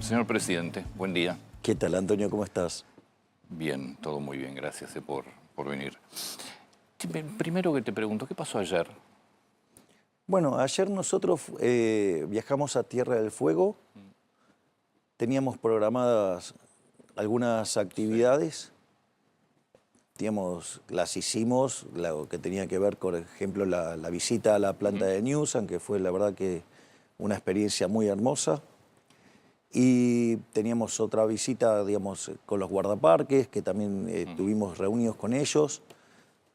Señor presidente, buen día. ¿Qué tal, Antonio? ¿Cómo estás? Bien, todo muy bien, gracias por venir. Primero que te pregunto, ¿qué pasó ayer? Bueno, ayer nosotros viajamos a Tierra del Fuego. Teníamos programadas algunas actividades. Digamos, las hicimos, lo que tenía que ver, por ejemplo, la visita a la planta de Newsan, que fue la verdad que una experiencia muy hermosa. Y teníamos otra visita, digamos, con los guardaparques, que también tuvimos reunidos con ellos.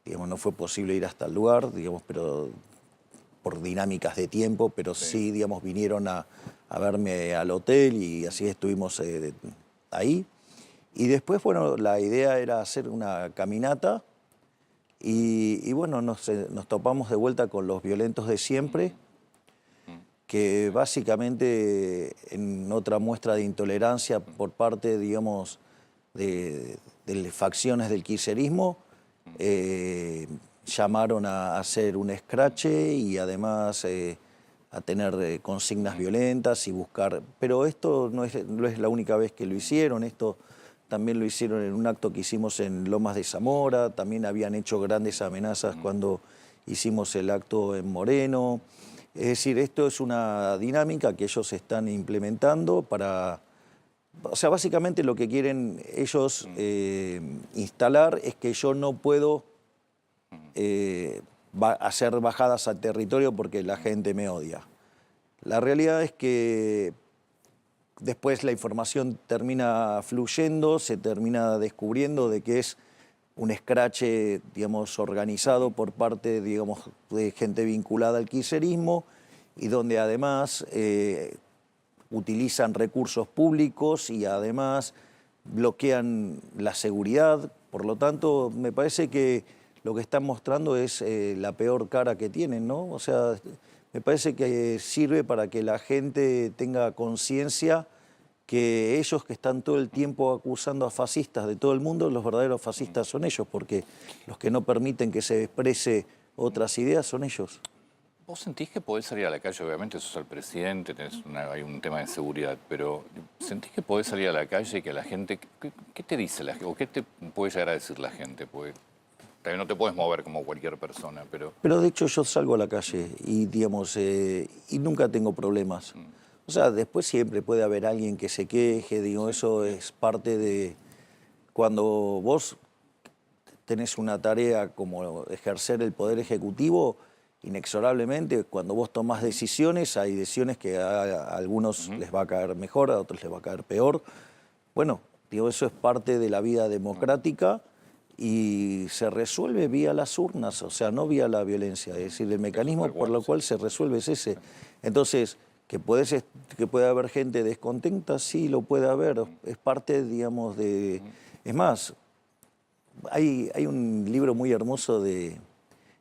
Digamos, no fue posible ir hasta el lugar, digamos, pero por dinámicas de tiempo, pero sí, digamos, vinieron a verme al hotel y así estuvimos ahí. Y después, bueno, la idea era hacer una caminata y bueno, nos topamos de vuelta con los violentos de siempre, que básicamente en otra muestra de intolerancia por parte, digamos, de facciones del kirchnerismo, llamaron a hacer un escrache y además a tener consignas violentas y buscar... Pero esto no es la única vez que lo hicieron, esto también lo hicieron en un acto que hicimos en Lomas de Zamora, también habían hecho grandes amenazas cuando hicimos el acto en Moreno. Es decir, esto es una dinámica que ellos están implementando para... O sea, básicamente lo que quieren ellos instalar es que yo no puedo hacer bajadas al territorio porque la gente me odia. La realidad es que después la información termina fluyendo, se termina descubriendo de que es un escrache, digamos, organizado por parte, digamos, de gente vinculada al kirchnerismo y donde además utilizan recursos públicos y además bloquean la seguridad. Por lo tanto, me parece que lo que están mostrando es la peor cara que tienen, ¿no? O sea, me parece que sirve para que la gente tenga conciencia que ellos que están todo el tiempo acusando a fascistas de todo el mundo, los verdaderos fascistas son ellos, porque los que no permiten que se exprese otras ideas son ellos. ¿Vos sentís que podés salir a la calle? Obviamente sos el presidente, hay un tema de seguridad, pero ¿sentís que podés salir a la calle y que la gente... ¿Qué te dice la gente? ¿O qué te puede llegar a decir la gente? Porque también no te puedes mover como cualquier persona, pero... Pero de hecho yo salgo a la calle y, digamos, y nunca tengo problemas. O sea, después siempre puede haber alguien que se queje, digo, eso es parte de... Cuando vos tenés una tarea como ejercer el poder ejecutivo, inexorablemente, cuando vos tomás decisiones, hay decisiones que a algunos les va a caer mejor, a otros les va a caer peor. Bueno, digo, eso es parte de la vida democrática y se resuelve vía las urnas, o sea, no vía la violencia. Es decir, el mecanismo por lo cual se resuelve es ese. Entonces, que puede haber gente descontenta, sí, lo puede haber. Es parte, digamos, de... Es más, hay un libro muy hermoso de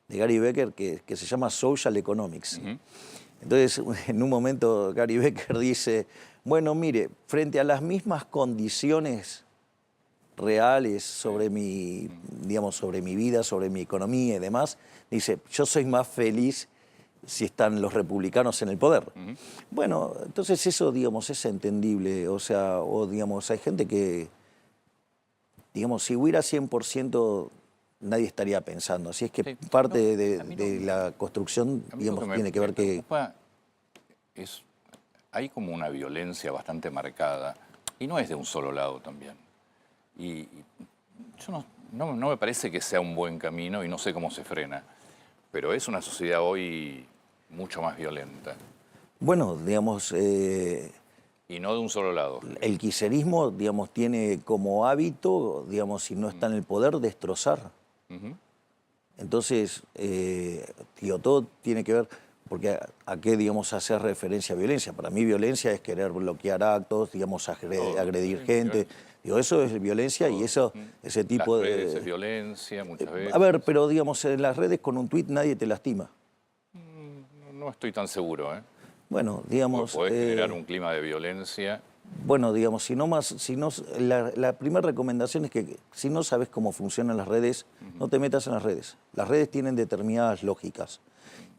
Gary Becker que se llama Social Economics. Entonces, en un momento Gary Becker dice, bueno, mire, frente a las mismas condiciones reales sobre mi, digamos, sobre mi vida, sobre mi economía y demás, dice, yo soy más feliz si están los republicanos en el poder. Bueno, entonces eso, digamos, es entendible. O sea, o digamos, hay gente que, digamos, si hubiera 100%, nadie estaría pensando. Así es que parte de la construcción, digamos, tiene que ver que... Hay como una violencia bastante marcada, y no es de un solo lado también. Y yo no me parece que sea un buen camino y no sé cómo se frena, pero es una sociedad hoy mucho más violenta. Bueno, digamos... y no de un solo lado. El kirchnerismo, digamos, tiene como hábito, digamos, si no está en el poder, destrozar. Entonces, digo, todo tiene que ver, porque a qué, digamos, hacer referencia a violencia. Para mí violencia es querer bloquear actos, digamos, agredir gente. Digo, eso es violencia y ese tipo de... Las redes es violencia muchas veces. A ver, pero digamos, en las redes con un tuit nadie te lastima. No estoy tan seguro, ¿eh? Bueno, digamos... Podés generar un clima de violencia. Bueno, digamos, la primera recomendación es que si no sabes cómo funcionan las redes, no te metas en las redes. Las redes tienen determinadas lógicas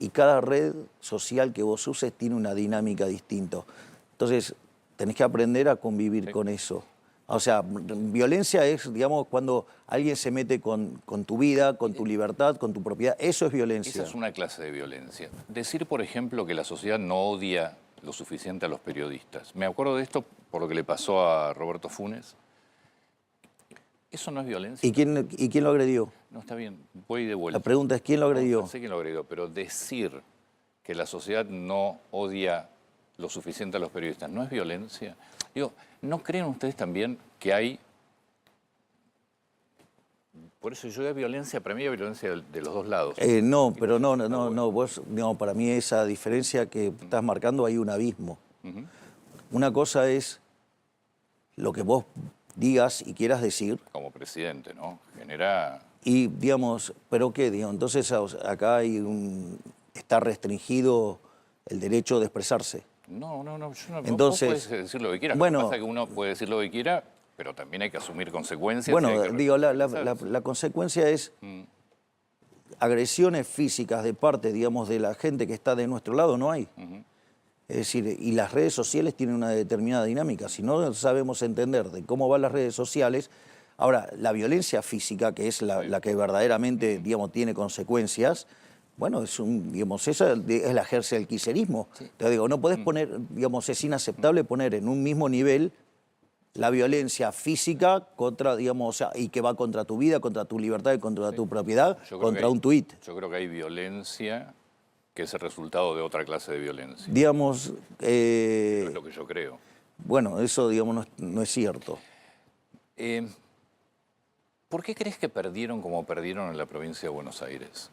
y cada red social que vos uses tiene una dinámica distinta. Entonces, tenés que aprender a convivir con eso. O sea, violencia es, digamos, cuando alguien se mete con tu vida, con tu libertad, con tu propiedad. Eso es violencia. Esa es una clase de violencia. Decir, por ejemplo, que la sociedad no odia lo suficiente a los periodistas. Me acuerdo de esto por lo que le pasó a Roberto Funes. ¿Eso no es violencia? ¿Y quién lo agredió? No, está bien, voy de vuelta. La pregunta es, ¿quién lo agredió? No sé quién lo agredió, pero decir que la sociedad no odia lo suficiente a los periodistas, ¿no es violencia? Digo, ¿no creen ustedes también que hay... Por eso yo hay violencia, para mí hay violencia de los dos lados. No, pero no, para mí esa diferencia que estás marcando hay un abismo. Una cosa es lo que vos digas y quieras decir. Como presidente, ¿no? Genera... Y, digamos, ¿pero qué? Digamos, entonces acá está restringido el derecho de expresarse. No, yo no. Entonces, vos podés decir lo que quieras. Bueno, Lo que pasa es que uno puede decir lo que quiera, pero también hay que asumir consecuencias. Bueno, digo, la responsabilizarse. consecuencia es agresiones físicas de parte, digamos, de la gente que está de nuestro lado, no hay. Es decir, y las redes sociales tienen una determinada dinámica. Si no sabemos entender de cómo van las redes sociales, ahora, la violencia física, que es la que verdaderamente, digamos, tiene consecuencias, bueno, esa es la ejerce del kirchnerismo. Te digo, no podés poner, digamos, es inaceptable poner en un mismo nivel la violencia física contra, digamos, o sea, y que va contra tu vida, contra tu libertad y contra tu propiedad, contra un tuit. Yo creo que hay violencia que es el resultado de otra clase de violencia. Digamos... es lo que yo creo. Bueno, eso, digamos, no es cierto. ¿Por qué crees que perdieron como perdieron en la provincia de Buenos Aires?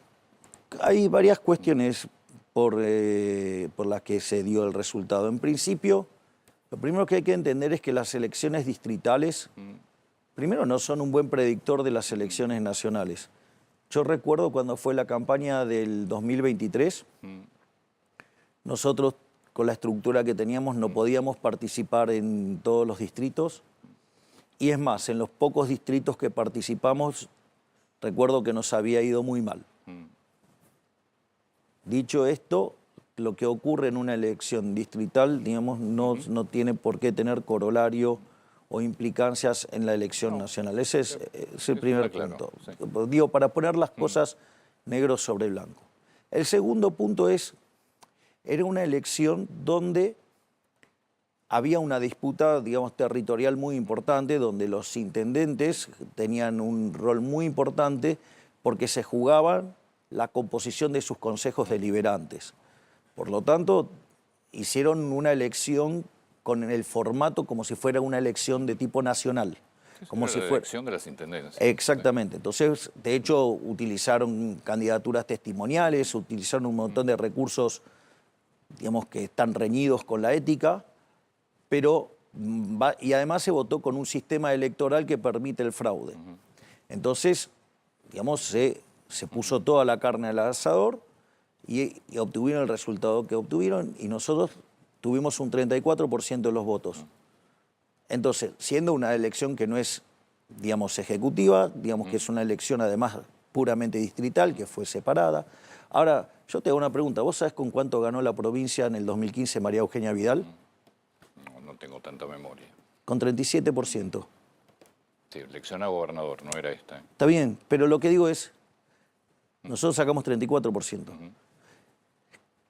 Hay varias cuestiones por las que se dio el resultado. En principio, lo primero que hay que entender es que las elecciones distritales, primero, no son un buen predictor de las elecciones nacionales. Yo recuerdo cuando fue la campaña del 2023, nosotros con la estructura que teníamos no podíamos participar en todos los distritos. Y es más, en los pocos distritos que participamos, recuerdo que nos había ido muy mal. Dicho esto, lo que ocurre en una elección distrital, digamos, no tiene por qué tener corolario o implicancias en la elección nacional. Ese es el primer punto. Sí. Digo, para poner las cosas negro sobre blanco. El segundo punto era una elección donde había una disputa, digamos, territorial muy importante, donde los intendentes tenían un rol muy importante porque se jugaban la composición de sus consejos deliberantes. Por lo tanto, hicieron una elección con el formato como si fuera una elección de tipo nacional. Como si fuera elección de las intendencias. Exactamente. Entonces, de hecho, utilizaron candidaturas testimoniales, utilizaron un montón de recursos, digamos, que están reñidos con la ética, y además se votó con un sistema electoral que permite el fraude. Entonces, digamos, se puso toda la carne al asador y obtuvieron el resultado que obtuvieron, y nosotros tuvimos un 34% de los votos. Entonces, siendo una elección que no es, digamos, ejecutiva, digamos que es una elección además puramente distrital, que fue separada. Ahora, yo te hago una pregunta. ¿Vos sabés con cuánto ganó la provincia en el 2015 María Eugenia Vidal? No tengo tanta memoria. Con 37%. Sí, elección a gobernador, no era esta. Está bien, pero lo que digo es, nosotros sacamos 34%.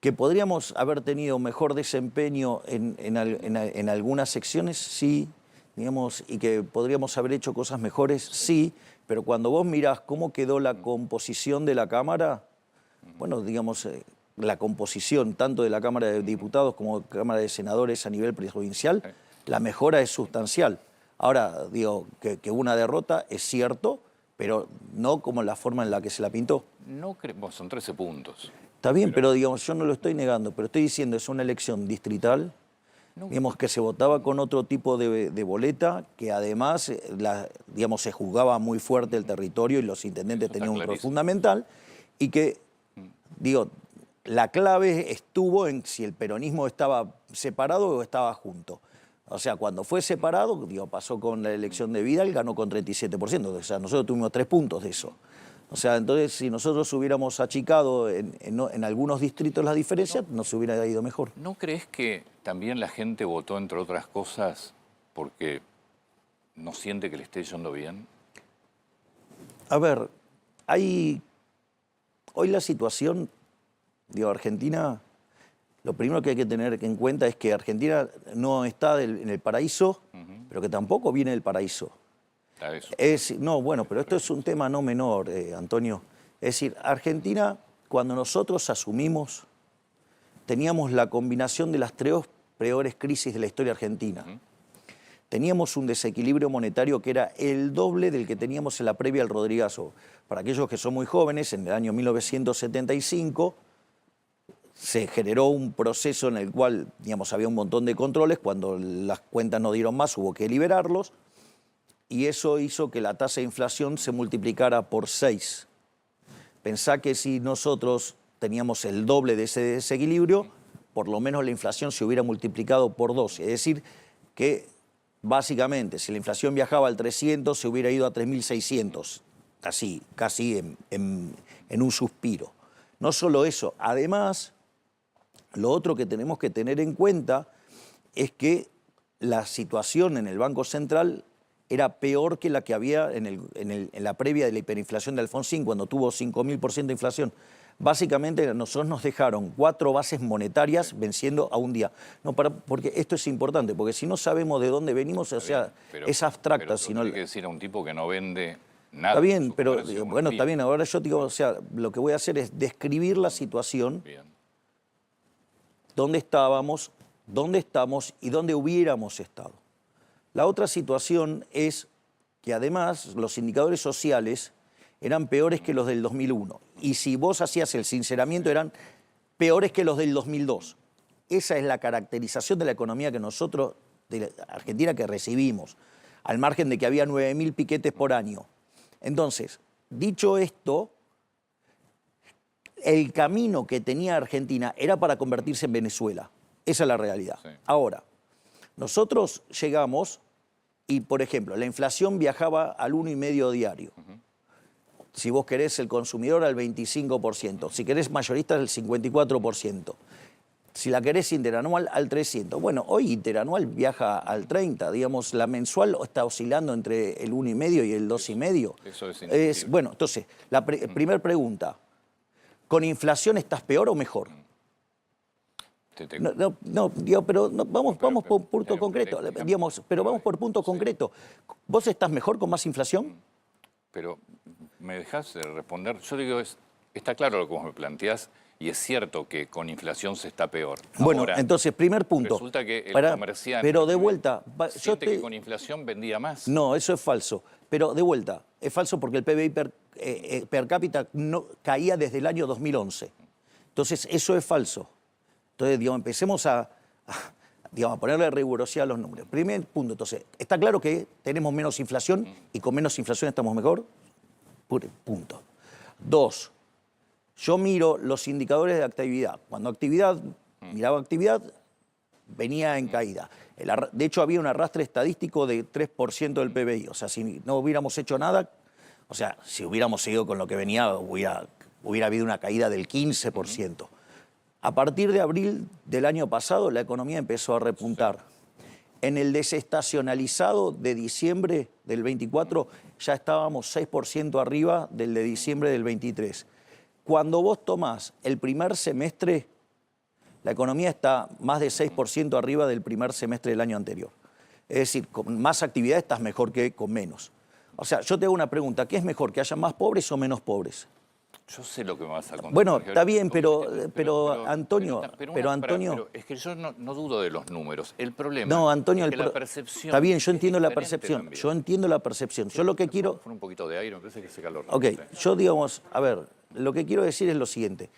¿Que podríamos haber tenido mejor desempeño en algunas secciones? Sí, digamos, y que podríamos haber hecho cosas mejores, sí, pero cuando vos mirás cómo quedó la composición de la Cámara, bueno, digamos, la composición tanto de la Cámara de Diputados como de la Cámara de Senadores a nivel provincial, la mejora es sustancial. Ahora, digo, que hubo una derrota, es cierto, pero no como la forma en la que se la pintó. No bueno, son 13 puntos. Está bien, pero digamos, yo no lo estoy negando, pero estoy diciendo, es una elección distrital, digamos, que se votaba con otro tipo de boleta, que además, digamos, se juzgaba muy fuerte el territorio y los intendentes tenían un rol fundamental, y que, digo, la clave estuvo en si el peronismo estaba separado o estaba junto. O sea, cuando fue separado, digo, pasó con la elección de Vidal, ganó con 37%, o sea, nosotros tuvimos 3 puntos de eso. O sea, entonces si nosotros hubiéramos achicado en algunos distritos las diferencias, nos hubiera ido mejor. ¿No crees que también la gente votó, entre otras cosas, porque no siente que le esté yendo bien? A ver, hoy la situación, digo, Argentina, lo primero que hay que tener en cuenta es que Argentina no está en el paraíso, pero que tampoco viene del paraíso. No, bueno, pero esto es un tema no menor, Antonio. Es decir, Argentina, cuando nosotros asumimos, teníamos la combinación de las tres peores crisis de la historia argentina. Teníamos un desequilibrio monetario que era el doble del que teníamos en la previa al Rodrigazo. Para aquellos que son muy jóvenes, en el año 1975 se generó un proceso en el cual, digamos, había un montón de controles. Cuando las cuentas no dieron más, hubo que liberarlos. Y eso hizo que la tasa de inflación se multiplicara por 6. Pensá que si nosotros teníamos el doble de ese desequilibrio, por lo menos la inflación se hubiera multiplicado por 2. Es decir, que básicamente, si la inflación viajaba al 300, se hubiera ido a 3.600, casi en un suspiro. No solo eso, además, lo otro que tenemos que tener en cuenta es que la situación en el Banco Central era peor que la que había en la previa de la hiperinflación de Alfonsín, cuando tuvo 5.000% de inflación. Básicamente, a nosotros nos dejaron 4 bases monetarias venciendo a un día. No, porque esto es importante, porque si no sabemos de dónde venimos, o sea, es abstracta. Pero si no, hay que decir a un tipo que no vende nada. Está bien, pero bueno, está bien. Ahora yo digo, o sea, lo que voy a hacer es describir la situación, dónde estábamos, dónde estamos y dónde hubiéramos estado. La otra situación es que además los indicadores sociales eran peores que los del 2001. Y si vos hacías el sinceramiento, eran peores que los del 2002. Esa es la caracterización de la economía que nosotros, de la Argentina, que recibimos, al margen de que había 9.000 piquetes por año. Entonces, dicho esto, el camino que tenía Argentina era para convertirse en Venezuela. Esa es la realidad. Sí. Ahora, nosotros llegamos y, por ejemplo, la inflación viajaba al 1,5 diario. Si vos querés el consumidor al 25%, si querés mayorista al 54%, si la querés interanual al 300%. Bueno, hoy interanual viaja al 30%, digamos, la mensual está oscilando entre el 1,5 y el 2,5. Eso es bueno, entonces, la primera pregunta, ¿con inflación estás peor o mejor? Vamos por punto concreto, digamos, pero vamos por punto concreto. ¿Vos estás mejor con más inflación? Pero me dejás de responder. Yo digo, está claro lo que vos me planteás y es cierto que con inflación se está peor. Bueno, ahora, entonces, primer punto. Resulta que el comerciante pero de vuelta, siente que con inflación vendía más. No, eso es falso. Pero de vuelta, es falso porque el PBI per cápita no, caía desde el año 2011. Entonces, eso es falso. Entonces, digamos, empecemos a ponerle rigurosidad a los números. Primer punto, entonces, está claro que tenemos menos inflación y con menos inflación estamos mejor. Punto. 2, yo miro los indicadores de actividad. Cuando miraba actividad, venía en caída. De hecho, había un arrastre estadístico de 3% del PBI. O sea, si no hubiéramos hecho nada, o sea, si hubiéramos seguido con lo que venía, hubiera habido una caída del 15%. A partir de abril del año pasado, la economía empezó a repuntar. En el desestacionalizado de diciembre del 24 ya estábamos 6% arriba del de diciembre del 23. Cuando vos tomás el primer semestre, la economía está más de 6% arriba del primer semestre del año anterior. Es decir, con más actividad estás mejor que con menos. O sea, yo te hago una pregunta, ¿qué es mejor, que haya más pobres o menos pobres? Yo sé lo que me vas a contar. Bueno, está bien, pero Antonio... Pero es que yo no dudo de los números. El problema no, Antonio, es que la percepción... Está bien, yo entiendo la percepción. Yo entiendo la percepción. Yo lo que quiero... Pon un poquito de aire, me parece que ese calor. Ok, yo digamos, a ver, lo que quiero decir es lo siguiente.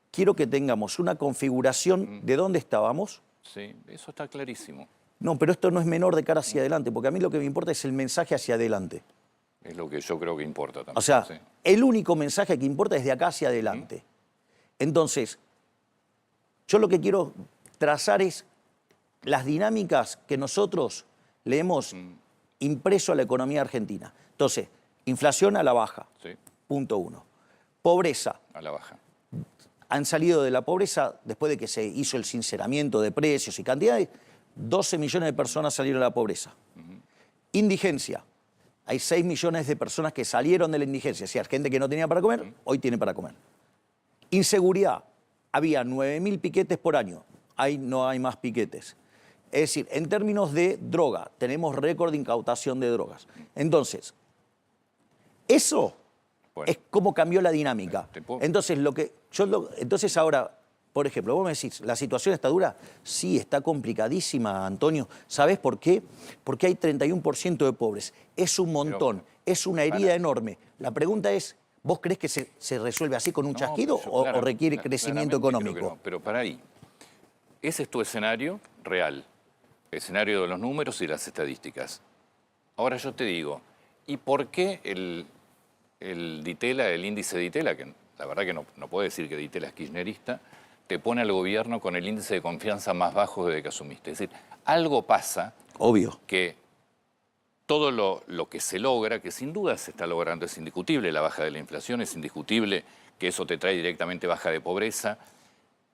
Quiero que tengamos una configuración de dónde estábamos. Sí, eso está clarísimo. No, pero esto no es menor de cara hacia adelante, porque a mí lo que me importa es el mensaje hacia adelante. Es lo que yo creo que importa también. O sea, sí, el único mensaje que importa es de acá hacia adelante. Entonces, yo lo que quiero trazar es las dinámicas que nosotros le hemos impreso a la economía argentina. Entonces, inflación a la baja. Sí. punto uno. Pobreza. A la baja. Han salido de la pobreza después de que se hizo el sinceramiento de precios y cantidades. 12 millones de personas salieron de la pobreza. Indigencia. Hay 6 millones de personas que salieron de la indigencia. O sea, gente que no tenía para comer, hoy tiene para comer. Inseguridad. Había 9.000 piquetes por año. Ahí no hay más piquetes. Es decir, en términos de droga, tenemos récord de incautación de drogas. Entonces, eso es cómo cambió la dinámica. Entonces, entonces ahora, por ejemplo, vos me decís, ¿la situación está dura? Sí, está complicadísima, Antonio. ¿Sabés por qué? Porque hay 31% de pobres. Es un montón, es una herida enorme. La pregunta es, ¿vos creés que se resuelve así con un chasquido o requiere crecimiento económico? No, pero para ahí. Ese es tu escenario real, escenario de los números y las estadísticas. Ahora yo te digo, ¿y por qué el Ditela, el índice Ditela, que la verdad que no puedo decir que Ditela es kirchnerista, te pone al gobierno con el índice de confianza más bajo desde que asumiste? Es decir, algo pasa. Obvio. Que todo lo que se logra, que sin duda se está logrando, es indiscutible la baja de la inflación, es indiscutible que eso te trae directamente baja de pobreza,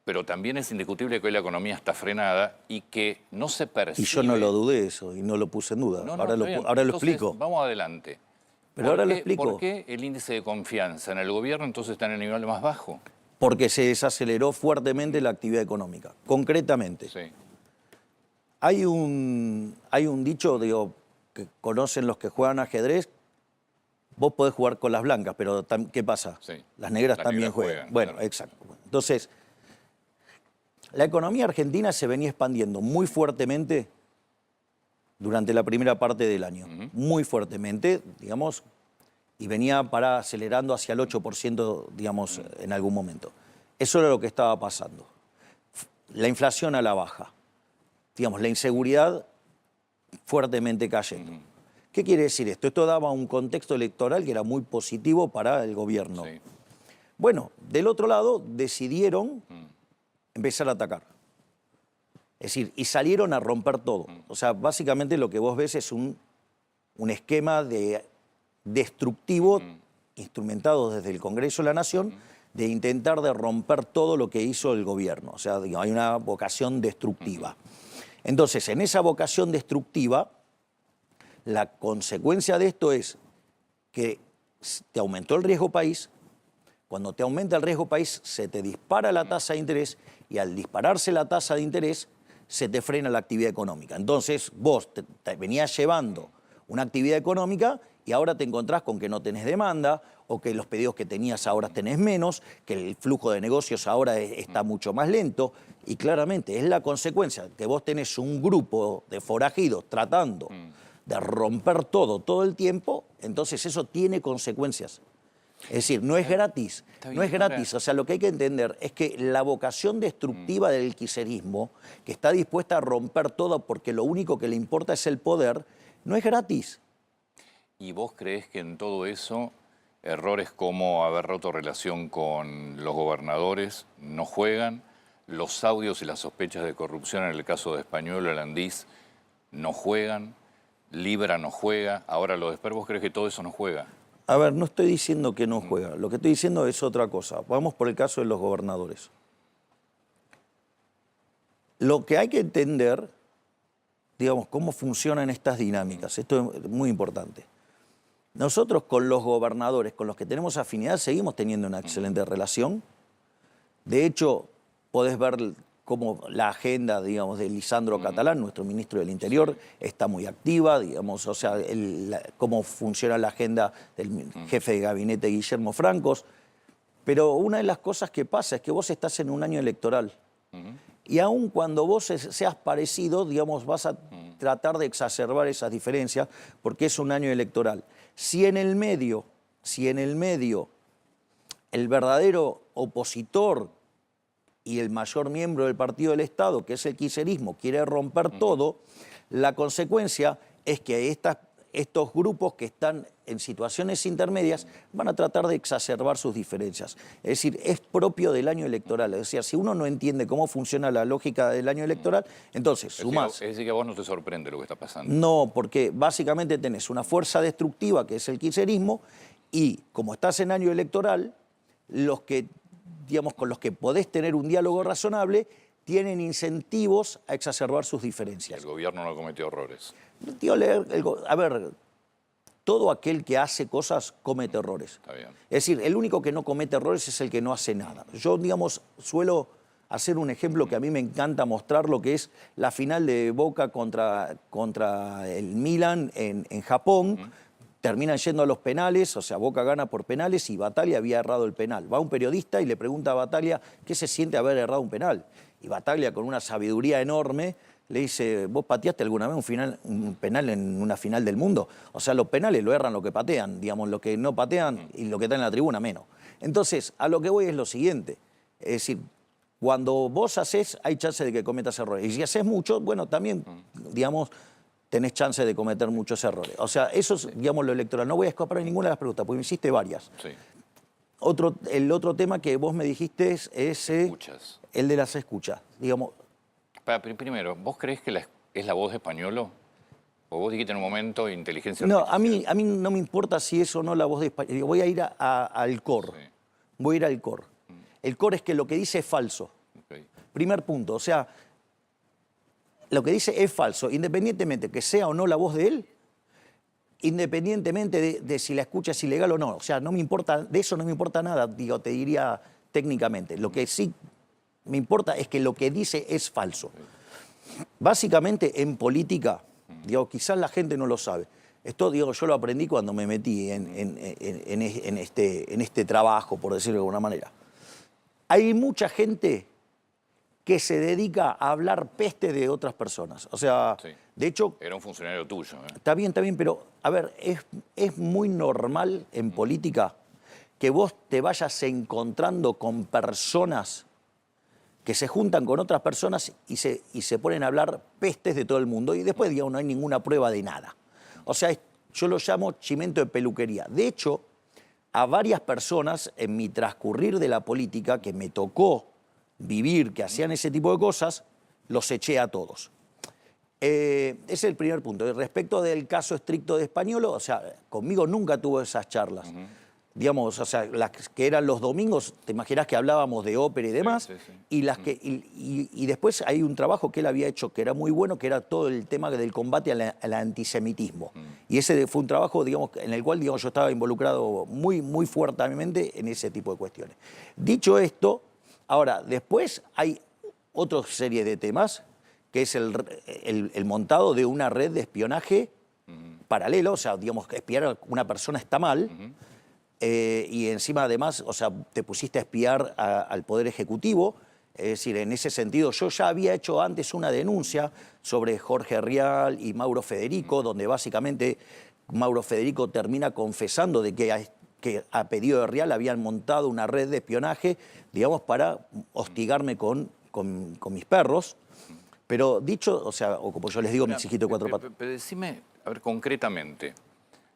pero también es indiscutible que hoy la economía está frenada y que no se percibe... Y yo no lo dudé eso y no lo puse en duda. Ahora lo Entonces, explico. Vamos adelante. Pero ahora lo explico. ¿Por qué el índice de confianza en el gobierno entonces está en el nivel más bajo? Porque se desaceleró fuertemente la actividad económica. Concretamente, Sí. hay un dicho, digo, que conocen los que juegan ajedrez, vos podés jugar con las blancas, pero ¿qué pasa? Sí. Las negras también juegan. Bueno, claro. Exacto. Entonces, la economía argentina se venía expandiendo muy fuertemente durante la primera parte del año. Muy fuertemente, digamos, y venía acelerando hacia el 8%, digamos, en algún momento. Eso era lo que estaba pasando. La inflación a la baja. Digamos, la inseguridad fuertemente cayendo. ¿Qué quiere decir esto? Esto daba un contexto electoral que era muy positivo para el gobierno. Sí. Bueno, del otro lado decidieron empezar a atacar. Es decir, y salieron a romper todo. O sea, básicamente lo que vos ves es un esquema destructivo instrumentado desde el Congreso de la Nación de intentar de romper todo lo que hizo el gobierno. O sea, digamos, hay una vocación destructiva. Entonces, en esa vocación destructiva, la consecuencia de esto es que te aumentó el riesgo país. Cuando te aumenta el riesgo país, se te dispara la tasa de interés y al dispararse la tasa de interés, se te frena la actividad económica. Entonces, vos te venías llevando una actividad económica y ahora te encontrás con que no tenés demanda o que los pedidos que tenías ahora tenés menos, que el flujo de negocios ahora está mucho más lento y claramente es la consecuencia que vos tenés un grupo de forajidos tratando de romper todo el tiempo, entonces eso tiene consecuencias. Es decir, no es gratis, no es gratis. O sea, lo que hay que entender es que la vocación destructiva del kirchnerismo, que está dispuesta a romper todo porque lo único que le importa es el poder, no es gratis. ¿Y vos creés que en todo eso errores como haber roto relación con los gobernadores no juegan? ¿Los audios y las sospechas de corrupción en el caso de Españuelo, Landís, no juegan? ¿Libra no juega? Ahora lo de Esper, ¿vos crees que todo eso no juega? A ver, no estoy diciendo que no juega. Lo que estoy diciendo es otra cosa. Vamos por el caso de los gobernadores. Lo que hay que entender, digamos, cómo funcionan estas dinámicas. Esto es muy importante. Nosotros con los gobernadores, con los que tenemos afinidad, seguimos teniendo una excelente relación. De hecho, podés ver cómo la agenda, digamos, de Lisandro Catalán, nuestro ministro del Interior, está muy activa, digamos, o sea, cómo funciona la agenda del jefe de gabinete Guillermo Francos. Pero una de las cosas que pasa es que vos estás en un año electoral. Y aun cuando vos seas parecido, digamos, vas a tratar de exacerbar esas diferencias porque es un año electoral. Si en el medio el verdadero opositor y el mayor miembro del partido del Estado, que es el kirchnerismo, quiere romper todo, la consecuencia es que estos grupos que están en situaciones intermedias van a tratar de exacerbar sus diferencias. Es decir, es propio del año electoral. Es decir, si uno no entiende cómo funciona la lógica del año electoral, entonces sumás. Es decir, que a vos no te sorprende lo que está pasando. No, porque básicamente tenés una fuerza destructiva, que es el kirchnerismo, Y como estás en año electoral, los que, digamos, con los que podés tener un diálogo razonable tienen incentivos a exacerbar sus diferencias. El gobierno no cometió errores. Digo, a ver, todo aquel que hace cosas comete errores. Está bien. Es decir, el único que no comete errores es el que no hace nada. Yo, digamos, suelo hacer un ejemplo que a mí me encanta mostrar, lo que es la final de Boca contra el Milan en Japón. Terminan yendo a los penales, o sea, Boca gana por penales y Bataglia había errado el penal. Va un periodista y le pregunta a Bataglia qué se siente haber errado un penal. Y Bataglia, con una sabiduría enorme, le dice: ¿vos pateaste alguna vez un penal en una final del mundo? O sea, los penales lo erran lo que patean, digamos, lo que no patean y lo que está en la tribuna menos. Entonces, a lo que voy es lo siguiente, es decir, cuando vos hacés, hay chance de que cometas errores. Y si haces mucho, bueno, también, digamos, tenés chance de cometer muchos errores. O sea, eso es, digamos, lo electoral. No voy a escapar de ninguna de las preguntas, porque me hiciste varias. Sí. El otro tema que vos me dijiste es Escuchas. el de las escuchas. Digamos, Primero, ¿vos creés que es la voz de Españolo? ¿O vos dijiste en un momento inteligencia no, artificial? a mí no me importa si es o no la voz de España. Voy a ir al core. Sí. Voy a ir al core. El core es que lo que dice es falso. Okay. Primer punto. O sea, lo que dice es falso, independientemente que sea o no la voz de él, independientemente de si la escucha es ilegal o no. O sea, no me importa, de eso no me importa nada, digo, te diría técnicamente. Lo que sí me importa es que lo que dice es falso. Básicamente, en política, digo, quizás la gente no lo sabe. Esto, digo, yo lo aprendí cuando me metí en este trabajo, por decirlo de alguna manera. Hay mucha gente que se dedica a hablar peste de otras personas. O sea, Sí. de hecho, Era un funcionario tuyo, ¿eh? está bien, pero, a ver, es muy normal en política que vos te vayas encontrando con personas que se juntan con otras personas y se ponen a hablar pestes de todo el mundo y después, digamos, no hay ninguna prueba de nada. O sea, yo lo llamo chimento de peluquería. De hecho, a varias personas en mi transcurrir de la política que me tocó vivir, que hacían ese tipo de cosas, los eché a todos. Ese es el primer punto. Y respecto del caso estricto de Españolo, o sea, conmigo nunca tuvo esas charlas. Digamos, o sea, las que eran los domingos, te imaginas que hablábamos de ópera y demás, Sí, sí. y y después hay un trabajo que él había hecho que era muy bueno, que era todo el tema del combate al antisemitismo. Y ese fue un trabajo, digamos, en el cual, digamos, yo estaba involucrado muy, muy fuertemente en ese tipo de cuestiones. Dicho esto, ahora, después hay otra serie de temas, que es el montado de una red de espionaje paralelo, o sea, digamos, que espiar a una persona está mal, y encima además, o sea, te pusiste a espiar al Poder Ejecutivo. Es decir, en ese sentido, yo ya había hecho antes una denuncia sobre Jorge Rial y Mauro Federico, donde básicamente Mauro Federico termina confesando de que a pedido de Rial habían montado una red de espionaje, digamos, para hostigarme con mis perros. Pero dicho, o sea, o como yo les digo, mis hijitos de cuatro patas. Pero decime, a ver, concretamente,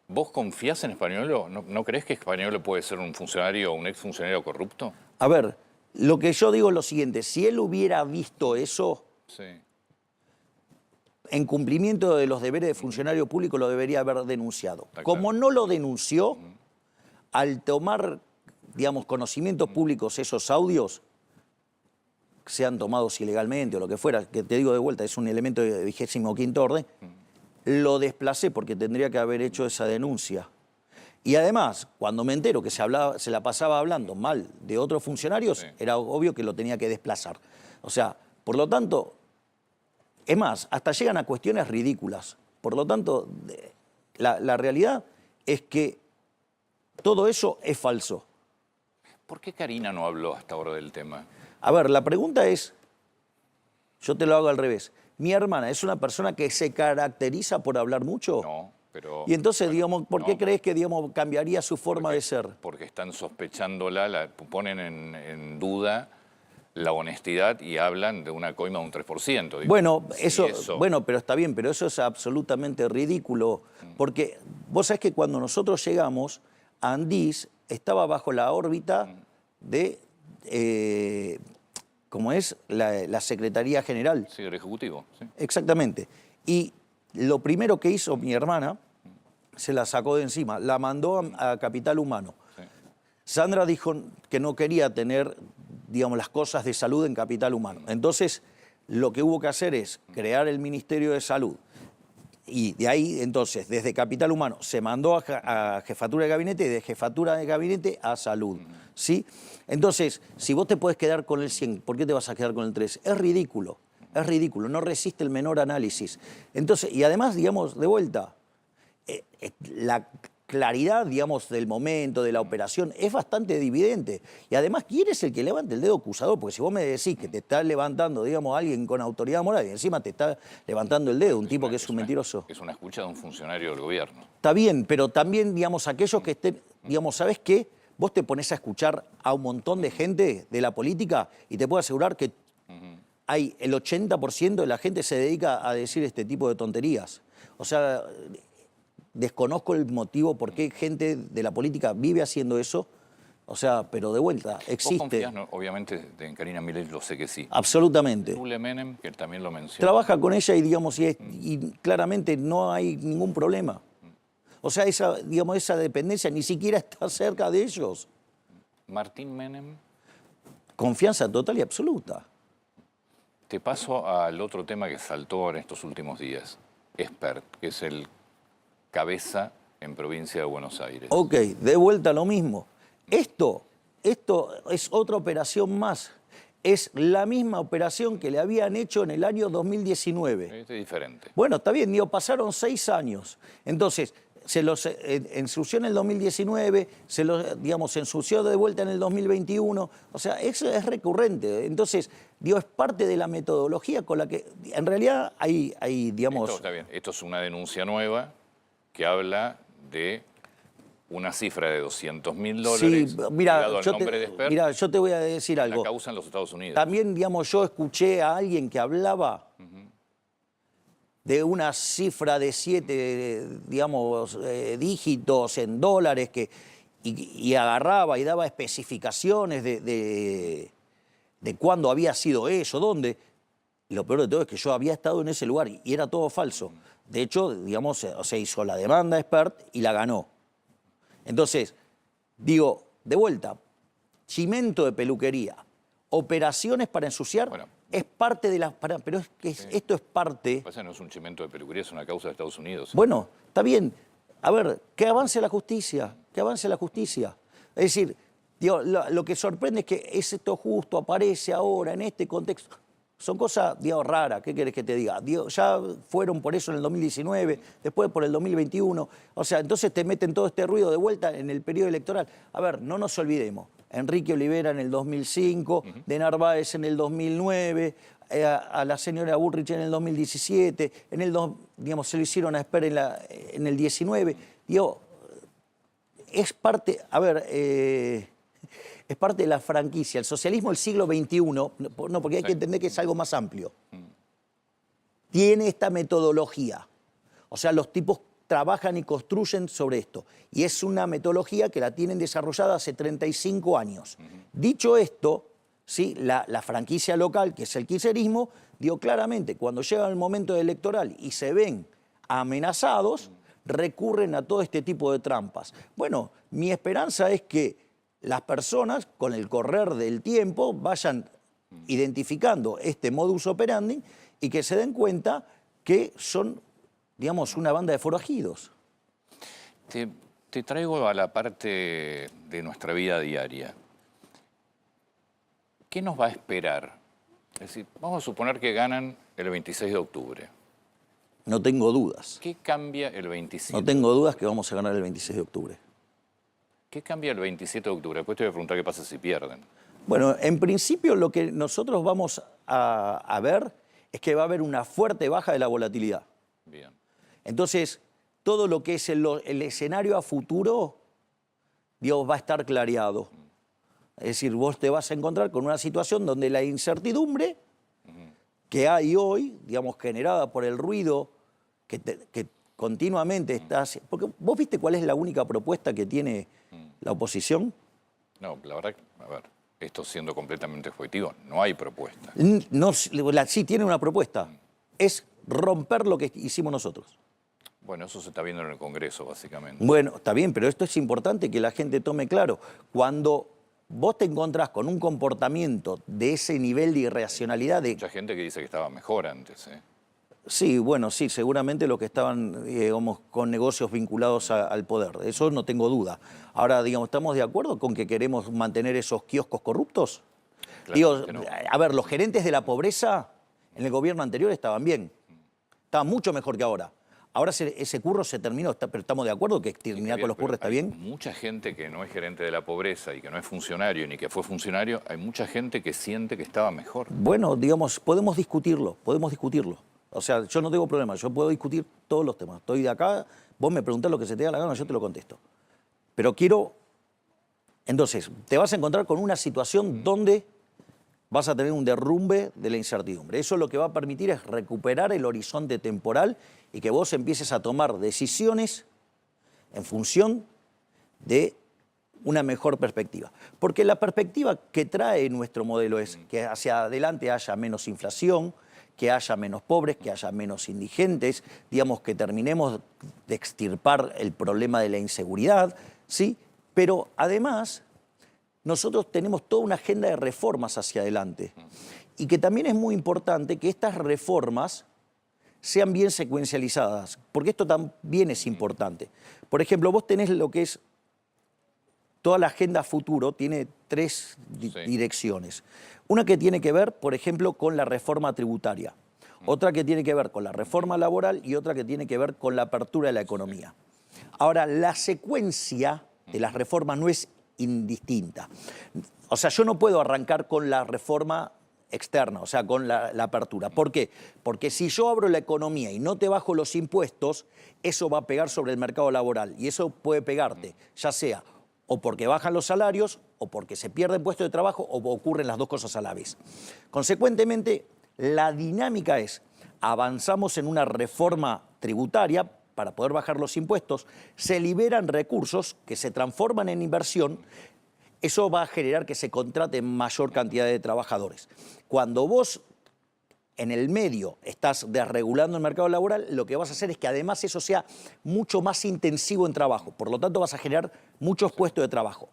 ¿vos confías en Españolo? ¿No crees que Españolo puede ser un funcionario o un exfuncionario corrupto? A ver, lo que yo digo es lo siguiente, si él hubiera visto eso, Sí. en cumplimiento de los deberes de funcionario público, lo debería haber denunciado. Está Como claro. no lo denunció, al tomar, digamos, conocimientos públicos esos audios, sean tomados ilegalmente o lo que fuera, que te digo de vuelta, es un elemento de 25º orden, lo desplacé porque tendría que haber hecho esa denuncia. Y además, cuando me entero que se la pasaba hablando mal de otros funcionarios, Sí. era obvio que lo tenía que desplazar. O sea, por lo tanto, es más, hasta llegan a cuestiones ridículas. Por lo tanto, la realidad es que todo eso es falso. ¿Por qué Karina no habló hasta ahora del tema? A ver, la pregunta es, yo te lo hago al revés. ¿Mi hermana es una persona que se caracteriza por hablar mucho? No, pero... Y entonces, bueno, digamos, ¿por qué no, crees que, digamos, cambiaría su forma de ser? Porque están sospechándola, ponen en duda la honestidad y hablan de una coima de un 3%. Digo, Bueno, si bueno, pero está bien, pero eso es absolutamente ridículo, porque vos sabés que cuando nosotros llegamos, Andís estaba bajo la órbita de, ¿cómo es? La Secretaría General. Sí, el Ejecutivo. Sí. Exactamente. Y lo primero que hizo mi hermana se la sacó de encima, la mandó a Capital Humano. Sí. Sandra dijo que no quería tener, digamos, las cosas de salud en Capital Humano. Entonces, lo que hubo que hacer es crear el Ministerio de Salud. Y de ahí, entonces, desde Capital Humano se mandó a Jefatura de Gabinete y de Jefatura de Gabinete a Salud. ¿Sí? Entonces, si vos te podés quedar con el 100, ¿por qué te vas a quedar con el 3? Es ridículo, no resiste el menor análisis. Entonces, y además, digamos, de vuelta, la claridad, digamos, del momento, de la operación, es bastante evidente. Y además, ¿quién es el que levanta el dedo acusador? Porque si vos me decís que te está levantando, digamos, alguien con autoridad moral y encima te está levantando el dedo, un tipo que es un mentiroso. Es una escucha de un funcionario del gobierno. Está bien, pero también, digamos, aquellos que estén, digamos, ¿sabés qué? Vos te pones a escuchar a un montón de gente de la política y te puedo asegurar que hay el 80% de la gente se dedica a decir este tipo de tonterías. O sea, desconozco el motivo por qué gente de la política vive haciendo eso. O sea, pero de vuelta, existe. ¿Vos confías, no? Obviamente, en Karina Milei lo sé que sí. Absolutamente. Zule Menem, que también lo menciona. Trabaja con ella y, digamos, y claramente no hay ningún problema. O sea, digamos, esa dependencia ni siquiera está cerca de ellos. Martín Menem. Confianza total y absoluta. Te paso al otro tema que saltó en estos últimos días. Espert, que es el cabeza en provincia de Buenos Aires. Ok, de vuelta a lo mismo. Esto es otra operación más. Es la misma operación que le habían hecho en el año 2019. Es diferente. Bueno, está bien, digo, pasaron 6 años. Entonces, se los ensució en el 2019, se ensució de vuelta en el 2021. O sea, eso es recurrente. Entonces, digo, es parte de la metodología con la que, en realidad, hay digamos... Esto está bien. Esto es una denuncia nueva que habla de una cifra de $200.000. Sí, mira, mira, yo te voy a decir algo. La causa en los Estados Unidos. También, digamos, yo escuché a alguien que hablaba de una cifra de 7, digamos, dígitos en dólares y agarraba y daba especificaciones de cuándo había sido eso, dónde. Y lo peor de todo es que yo había estado en ese lugar y era todo falso. De hecho, digamos, se hizo la demanda Espert y la ganó. Entonces, digo, de vuelta, chimento de peluquería, operaciones para ensuciar, bueno, es parte de las... Pero es que esto es parte... Pasa, no es un chimento de peluquería, es una causa de Estados Unidos. Bueno, está bien. A ver, que avance la justicia, que avance la justicia. Es decir, digo, lo que sorprende es que esto justo aparece ahora en este contexto. Son cosas, digamos, raras. ¿Qué querés que te diga? Digo, ya fueron por eso en el 2019, después por el 2021. O sea, entonces te meten todo este ruido de vuelta en el periodo electoral. A ver, no nos olvidemos. Enrique Olivera en el 2005, de Narváez en el 2009, a la señora Bullrich en el 2017, digamos, se lo hicieron a Espert en el 19. Digo, es parte... A ver... es parte de la franquicia. El socialismo del siglo XXI, no, porque hay que entender que es algo más amplio, tiene esta metodología. O sea, los tipos trabajan y construyen sobre esto. Y es una metodología que la tienen desarrollada hace 35 años. Dicho esto, ¿sí? la franquicia local, que es el kirchnerismo, digo claramente, cuando llega el momento electoral y se ven amenazados, recurren a todo este tipo de trampas. Bueno, mi esperanza es que las personas, con el correr del tiempo, vayan identificando este modus operandi y que se den cuenta que son, digamos, una banda de forajidos. Te traigo a la parte de nuestra vida diaria. ¿Qué nos va a esperar? Es decir, vamos a suponer que ganan el 26 de octubre. No tengo dudas. ¿Qué cambia el 27? No tengo dudas que vamos a ganar el 26 de octubre. ¿Qué cambia el 27 de octubre? Después te voy a preguntar qué pasa si pierden. Bueno, en principio lo que nosotros vamos a ver es que va a haber una fuerte baja de la volatilidad. Bien. Entonces, todo lo que es el escenario a futuro, Dios, va a estar clareado. Es decir, vos te vas a encontrar con una situación donde la incertidumbre que hay hoy, digamos, generada por el ruido que continuamente está... Porque vos viste cuál es la única propuesta que tiene la oposición. No, la verdad, a ver, esto siendo completamente objetivo, no hay propuesta. No, sí tiene una propuesta. Es romper lo que hicimos nosotros. Bueno, eso se está viendo en el Congreso, básicamente. Bueno, está bien, pero esto es importante que la gente tome claro. Cuando vos te encontrás con un comportamiento de ese nivel de irracionalidad, Mucha gente que dice que estaba mejor antes, ¿eh? sí, bueno, sí, seguramente los que estaban, digamos, con negocios vinculados al poder, de eso no tengo duda. Ahora, digamos, ¿estamos de acuerdo con que queremos mantener esos kioscos corruptos? Digo, Claramente no. a ver, los gerentes de la pobreza en el gobierno anterior estaban bien, estaban mucho mejor que ahora. Ahora ese curro se terminó, pero estamos de acuerdo que terminar con los curros está bien. Mucha gente que no es gerente de la pobreza y que no es funcionario ni que fue funcionario, hay mucha gente que siente que estaba mejor. Bueno, digamos, podemos discutirlo, podemos discutirlo. O sea, yo no tengo problema, yo puedo discutir todos los temas. Estoy de acá, vos me preguntás lo que se te da la gana, yo te lo contesto. Pero quiero... Entonces, te vas a encontrar con una situación donde vas a tener un derrumbe de la incertidumbre. Eso lo que va a permitir es recuperar el horizonte temporal y que vos empieces a tomar decisiones en función de una mejor perspectiva. Porque la perspectiva que trae nuestro modelo es que hacia adelante haya menos inflación, que haya menos pobres, que haya menos indigentes, digamos que terminemos de extirpar el problema de la inseguridad, ¿sí? Pero además nosotros tenemos toda una agenda de reformas hacia adelante y que también es muy importante que estas reformas sean bien secuencializadas, porque esto también es importante. Por ejemplo, vos tenés lo que es toda la agenda futuro, tiene tres direcciones. Una que tiene que ver, por ejemplo, con la reforma tributaria, otra que tiene que ver con la reforma laboral y otra que tiene que ver con la apertura de la economía. Ahora, la secuencia de las reformas no es indistinta. O sea, yo no puedo arrancar con la reforma externa, o sea, con la apertura. ¿Por qué? Porque si yo abro la economía y no te bajo los impuestos, eso va a pegar sobre el mercado laboral y eso puede pegarte, ya sea o porque bajan los salarios o porque se pierden puestos de trabajo o ocurren las dos cosas a la vez. Consecuentemente, la dinámica es, avanzamos en una reforma tributaria para poder bajar los impuestos, se liberan recursos que se transforman en inversión, eso va a generar que se contrate mayor cantidad de trabajadores. Cuando vos en el medio estás desregulando el mercado laboral, lo que vas a hacer es que además eso sea mucho más intensivo en trabajo. Por lo tanto, vas a generar muchos puestos de trabajo.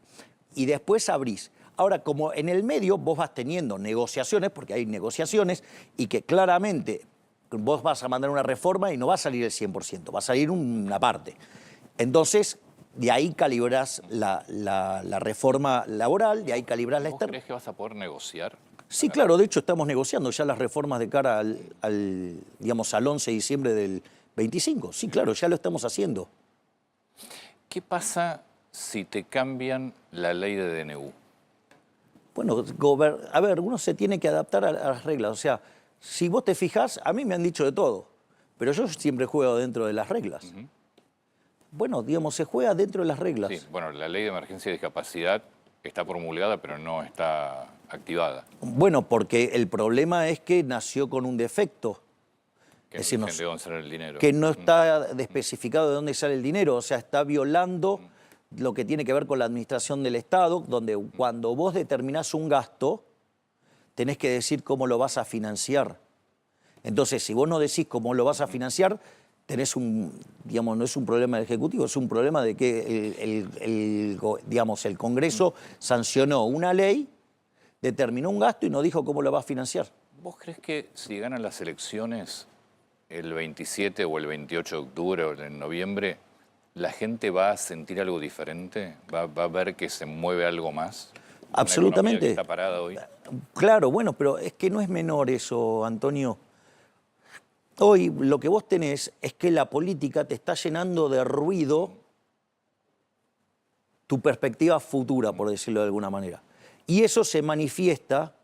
Y después abrís. Ahora, como en el medio vos vas teniendo negociaciones, porque hay negociaciones, y que claramente vos vas a mandar una reforma y no va a salir el 100%, va a salir una parte. Entonces, de ahí calibrás la reforma laboral, de ahí calibrás la ¿Vos externa. crees que vas a poder negociar? Sí, claro, de hecho estamos negociando ya las reformas de cara digamos, al 11 de diciembre del 25. Sí, claro, ya lo estamos haciendo. ¿Qué pasa si te cambian la ley de DNU? Bueno, a ver, uno se tiene que adaptar a las reglas. O sea, si vos te fijás, a mí me han dicho de todo, pero yo siempre juego dentro de las reglas. Bueno, digamos, se juega dentro de las reglas. Sí, bueno, la ley de emergencia y discapacidad está promulgada, pero no está activada. Bueno, porque el problema es que nació con un defecto. Que Es decir, no de dónde sale el dinero. que no está especificado de dónde sale el dinero, o sea, está violando lo que tiene que ver con la administración del Estado, donde cuando vos determinás un gasto, tenés que decir cómo lo vas a financiar. Entonces, si vos no decís cómo lo vas a financiar, tenés digamos, no es un problema del Ejecutivo, es un problema de que digamos, el Congreso sancionó una ley, determinó un gasto y no dijo cómo lo va a financiar. ¿Vos crees que si ganan las elecciones el 27 o el 28 de octubre o en noviembre, la gente va a sentir algo diferente? ¿Va a ver que se mueve algo más? Absolutamente. Una economía que está parada hoy. Claro, bueno, pero es que no es menor eso, Antonio. Hoy lo que vos tenés es que la política te está llenando de ruido tu perspectiva futura, por decirlo de alguna manera. Y eso se manifiesta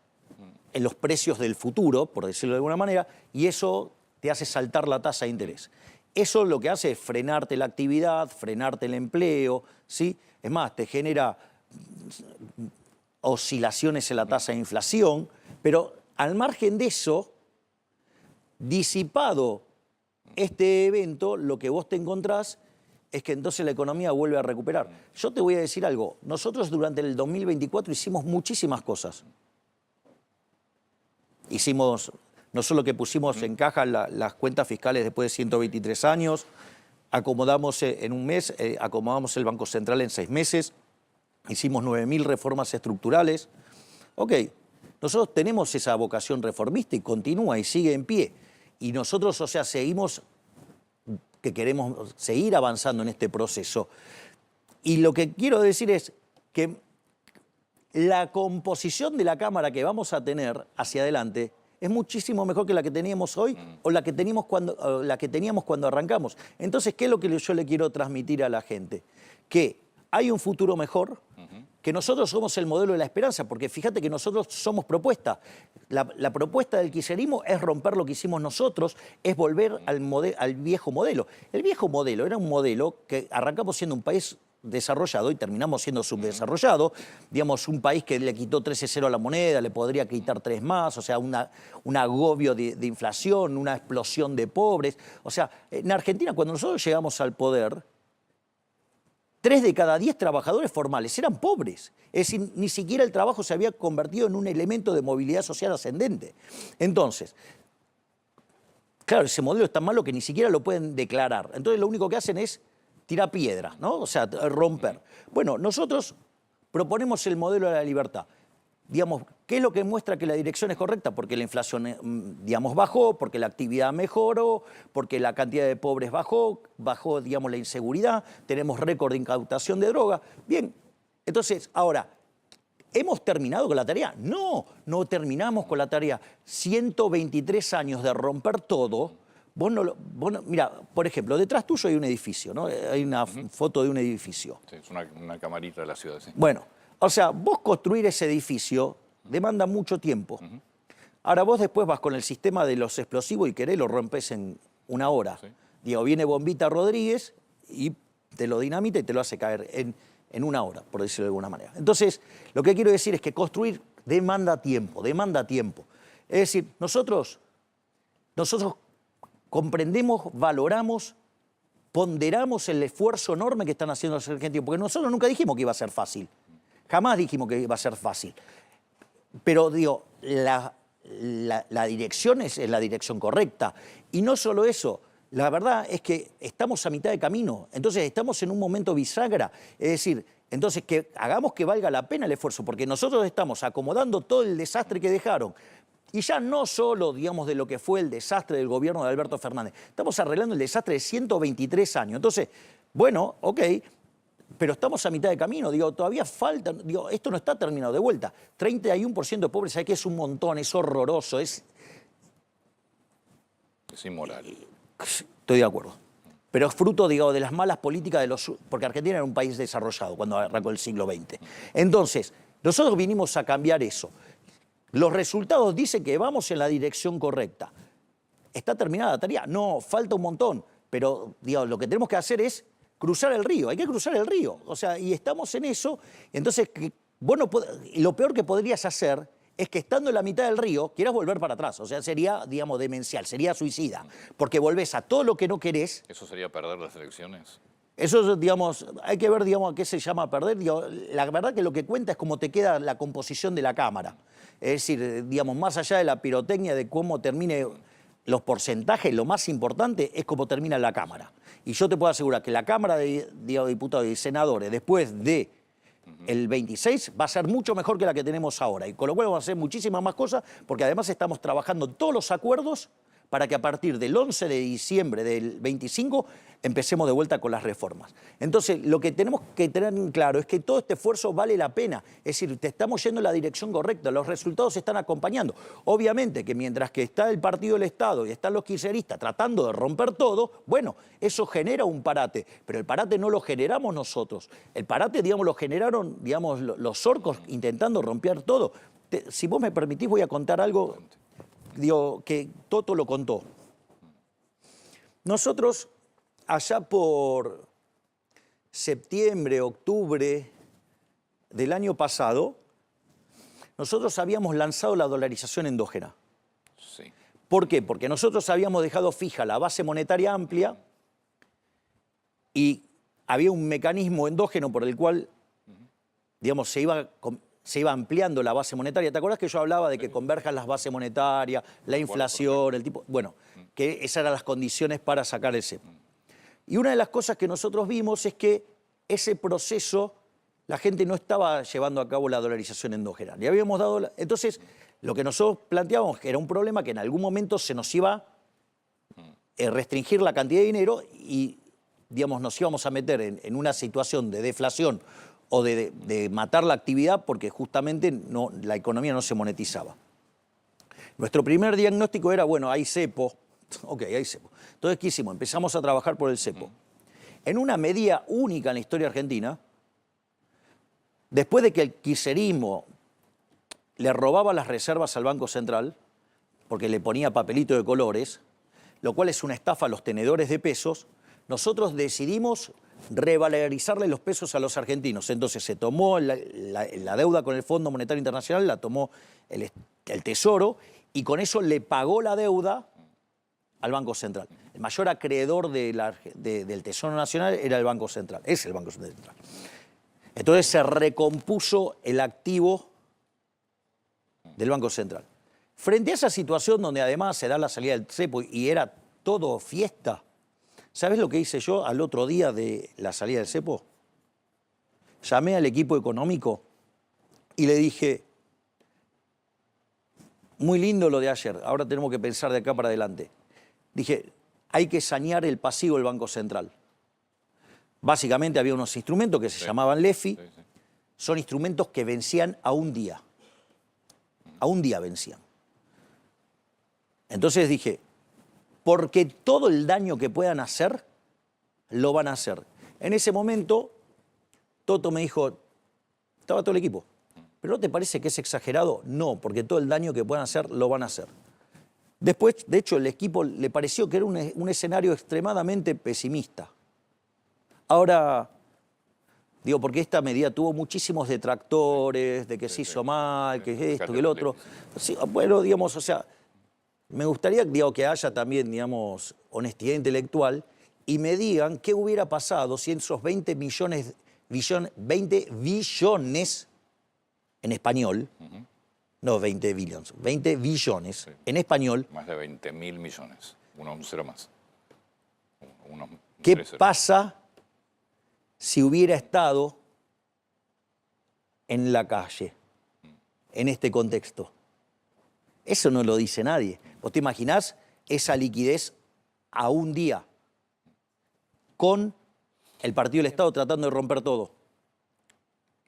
en los precios del futuro, por decirlo de alguna manera, y eso te hace saltar la tasa de interés. Eso lo que hace es frenarte la actividad, frenarte el empleo, ¿sí? Es más, te genera oscilaciones en la tasa de inflación, pero al margen de eso, disipado este evento, lo que vos te encontrás es que entonces la economía vuelve a recuperar. Yo te voy a decir algo, nosotros durante el 2024 hicimos muchísimas cosas. Hicimos, no solo que pusimos en caja las cuentas fiscales después de 123 años, acomodamos en un mes, acomodamos el Banco Central en 6 meses, hicimos 9.000 reformas estructurales. Ok, nosotros tenemos esa vocación reformista y continúa y sigue en pie. Y nosotros, o sea, seguimos que queremos seguir avanzando en este proceso. Y lo que quiero decir es que la composición de la Cámara que vamos a tener hacia adelante es muchísimo mejor que la que teníamos hoy o la que teníamos cuando arrancamos. Entonces, ¿qué es lo que yo le quiero transmitir a la gente? Que hay un futuro mejor, que nosotros somos el modelo de la esperanza, porque fíjate que nosotros somos propuesta. La propuesta del kirchnerismo es romper lo que hicimos nosotros, es volver al viejo modelo. El viejo modelo era un modelo que arrancamos siendo un país desarrollado y terminamos siendo subdesarrollado, digamos, un país que le quitó 13-0 a la moneda, le podría quitar 3 más, o sea, un agobio de inflación, una explosión de pobres. O sea, en Argentina, cuando nosotros llegamos al poder, 3 de cada 10 trabajadores formales eran pobres. Es decir, ni siquiera el trabajo se había convertido en un elemento de movilidad social ascendente. Entonces, claro, ese modelo es tan malo que ni siquiera lo pueden declarar. Entonces, lo único que hacen es tirar piedras, ¿no? O sea, romper. Bueno, nosotros proponemos el modelo de la libertad. Digamos, ¿qué es lo que muestra que la dirección es correcta? Porque la inflación, digamos, bajó, porque la actividad mejoró, porque la cantidad de pobres bajó, digamos, la inseguridad, tenemos récord de incautación de droga. Bien, entonces, ahora, ¿hemos terminado con la tarea? No, no terminamos con la tarea. 123 años de romper todo. Mira, por ejemplo, detrás tuyo hay un edificio, ¿no? Hay una foto de un edificio. Sí, es una camarita de la ciudad, sí. Bueno, o sea, vos construir ese edificio demanda mucho tiempo. Ahora vos después vas con el sistema de los explosivos y querés lo rompes en 1 hora. Sí. Digo, viene Bombita Rodríguez y te lo dinamita y te lo hace caer en 1 hora, por decirlo de alguna manera. Entonces, lo que quiero decir es que construir demanda tiempo, demanda tiempo. Es decir, nosotros comprendemos, valoramos, ponderamos el esfuerzo enorme que están haciendo los argentinos, porque nosotros nunca dijimos que iba a ser fácil, jamás dijimos que iba a ser fácil, pero digo, la dirección es la dirección correcta, y no solo eso, la verdad es que estamos a mitad de camino, entonces estamos en un momento bisagra, es decir, entonces que hagamos que valga la pena el esfuerzo, porque nosotros estamos acomodando todo el desastre que dejaron. Y ya no solo, digamos, de lo que fue el desastre del gobierno de Alberto Fernández, estamos arreglando el desastre de 123 años. Entonces, bueno, ok, pero estamos a mitad de camino, digo, todavía falta, digo, esto no está terminado de vuelta. 31% de pobres, ¿sabes qué? Es un montón, es horroroso, es inmoral. Estoy de acuerdo. Pero es fruto, digo, de las malas políticas de los... Porque Argentina era un país desarrollado cuando arrancó el siglo XX. Entonces, nosotros vinimos a cambiar eso. Los resultados dicen que vamos en la dirección correcta. ¿Está terminada la tarea? No, falta un montón. Pero, digamos, lo que tenemos que hacer es cruzar el río. Hay que cruzar el río. O sea, y estamos en eso. Entonces, lo peor que podrías hacer es que estando en la mitad del río quieras volver para atrás. O sea, sería, digamos, demencial, sería suicida. Porque volvés a todo lo que no querés. ¿Eso sería perder las elecciones? Eso, digamos, hay que ver, digamos, a qué se llama perder. Digo, la verdad que lo que cuenta es cómo te queda la composición de la Cámara. Es decir, digamos, más allá de la pirotecnia de cómo termine los porcentajes, lo más importante es cómo termina la Cámara. Y yo te puedo asegurar que la Cámara de Diputados y Senadores, después de el 26, va a ser mucho mejor que la que tenemos ahora. Y con lo cual vamos a hacer muchísimas más cosas, porque además estamos trabajando todos los acuerdos para que a partir del 11 de diciembre del 25 empecemos de vuelta con las reformas. Entonces, lo que tenemos que tener en claro es que todo este esfuerzo vale la pena. Es decir, te estamos yendo en la dirección correcta, los resultados se están acompañando. Obviamente que mientras que está el Partido del Estado y están los kirchneristas tratando de romper todo, bueno, eso genera un parate, pero el parate no lo generamos nosotros. El parate, digamos, lo generaron, digamos, los orcos intentando romper todo. Si vos me permitís, voy a contar algo... Digo, que Toto lo contó. Nosotros, allá por septiembre, octubre del año pasado, nosotros habíamos lanzado la dolarización endógena. Sí. ¿Por qué? Porque nosotros habíamos dejado fija la base monetaria amplia y había un mecanismo endógeno por el cual, digamos, se iba ampliando la base monetaria. ¿Te acuerdas que yo hablaba de que converjan las bases monetarias, la inflación, el tipo... Bueno, que esas eran las condiciones para sacar el cepo. Y una de las cosas que nosotros vimos es que ese proceso, la gente no estaba llevando a cabo la dolarización endógena. Le habíamos dado... Entonces, lo que nosotros planteábamos que era un problema que en algún momento se nos iba a restringir la cantidad de dinero y, digamos, nos íbamos a meter en una situación de deflación o de matar la actividad porque justamente la economía no se monetizaba. Nuestro primer diagnóstico era, bueno, hay cepo. Ok, hay cepo. Entonces, ¿qué hicimos? Empezamos a trabajar por el cepo. En una medida única en la historia argentina, después de que el kirchnerismo le robaba las reservas al Banco Central, porque le ponía papelito de colores, lo cual es una estafa a los tenedores de pesos, nosotros decidimos revalorizarle los pesos a los argentinos. Entonces se tomó la deuda con el Fondo Monetario Internacional, la tomó el Tesoro, y con eso le pagó la deuda al Banco Central. El mayor acreedor del Tesoro Nacional era el Banco Central, es el Banco Central. Entonces se recompuso el activo del Banco Central. Frente a esa situación donde además se da la salida del cepo y era todo fiesta, ¿sabes lo que hice yo al otro día de la salida del cepo? Llamé al equipo económico y le dije, muy lindo lo de ayer, ahora tenemos que pensar de acá para adelante. Dije, hay que sanear el pasivo del Banco Central. Básicamente había unos instrumentos que se llamaban LEFI, son instrumentos que vencían a un día. A un día vencían. Entonces dije, porque todo el daño que puedan hacer, lo van a hacer. En ese momento, Toto me dijo, estaba todo el equipo, ¿pero no te parece que es exagerado? No, porque todo el daño que puedan hacer, lo van a hacer. Después, de hecho, el equipo le pareció que era un escenario extremadamente pesimista. Ahora, digo, porque esta medida tuvo muchísimos detractores, de que se hizo mal, que esto, que el otro. Sí, bueno, digamos, o sea, me gustaría, digo, que haya también, digamos, honestidad intelectual y me digan qué hubiera pasado si esos 20 billones en español, no 20 billones, 20 billones en español. Más de 20.000 millones, un cero más. ¿Qué pasa si hubiera estado en la calle, en este contexto? Eso no lo dice nadie. ¿Vos te imaginás esa liquidez a un día con el Partido del Estado tratando de romper todo?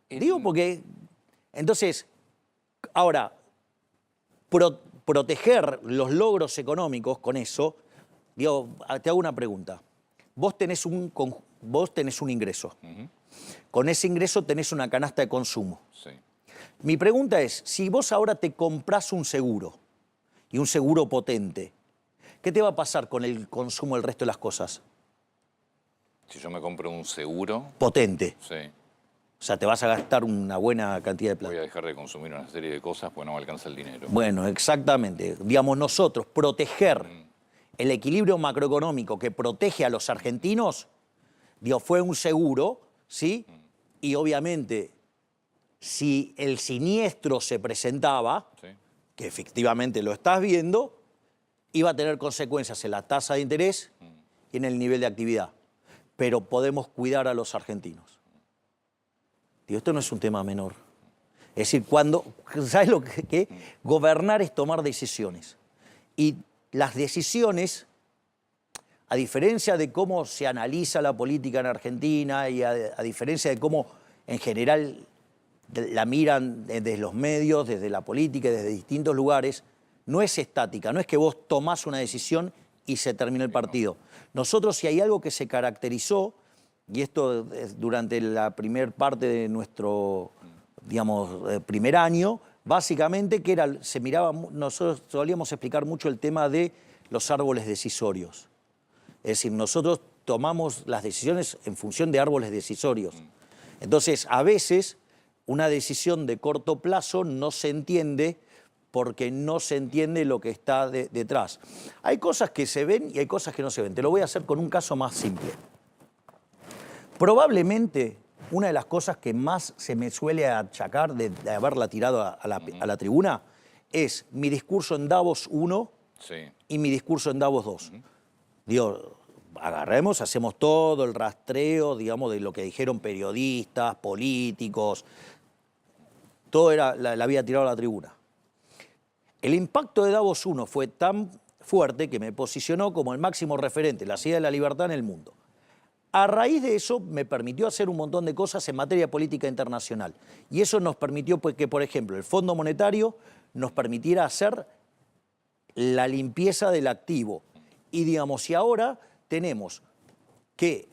Digo porque, entonces, ahora, proteger los logros económicos con eso, digo, te hago una pregunta. Vos tenés un ingreso. Con ese ingreso tenés una canasta de consumo. Sí. Mi pregunta es, si vos ahora te comprás un seguro, y un seguro potente, ¿qué te va a pasar con el consumo del resto de las cosas? Si yo me compro un seguro... Potente. Sí. O sea, te vas a gastar una buena cantidad de plata. Voy a dejar de consumir una serie de cosas porque no me alcanza el dinero. Bueno, exactamente. Digamos, nosotros, proteger el equilibrio macroeconómico que protege a los argentinos, digo, fue un seguro, ¿sí? Y obviamente, si el siniestro se presentaba, Sí. que efectivamente lo estás viendo, iba a tener consecuencias en la tasa de interés y en el nivel de actividad. Pero podemos cuidar a los argentinos. Digo, esto no es un tema menor. Es decir, ¿sabes lo que? Gobernar es tomar decisiones. Y las decisiones, a diferencia de cómo se analiza la política en Argentina y a diferencia de cómo en general la miran desde los medios, desde la política, desde distintos lugares, no es estática, no es que vos tomás una decisión y se termina el partido. Nosotros, si hay algo que se caracterizó, y esto durante la primera parte de nuestro, digamos, primer año, básicamente que era, nosotros solíamos explicar mucho el tema de los árboles decisorios. Es decir, nosotros tomamos las decisiones en función de árboles decisorios. Entonces, a veces, una decisión de corto plazo no se entiende porque no se entiende lo que está detrás. Hay cosas que se ven y hay cosas que no se ven. Te lo voy a hacer con un caso más simple. Probablemente una de las cosas que más se me suele achacar de haberla tirado a la tribuna es mi discurso en Davos 1 y mi discurso en Davos 2. Digo, agarremos, hacemos todo el rastreo, digamos, de lo que dijeron periodistas, políticos, todo era, la había tirado a la tribuna. El impacto de Davos 1 fue tan fuerte que me posicionó como el máximo referente, la ciudad de la libertad en el mundo. A raíz de eso me permitió hacer un montón de cosas en materia de política internacional. Y eso nos permitió pues, que, por ejemplo, el Fondo Monetario nos permitiera hacer la limpieza del activo. Y digamos, si ahora tenemos que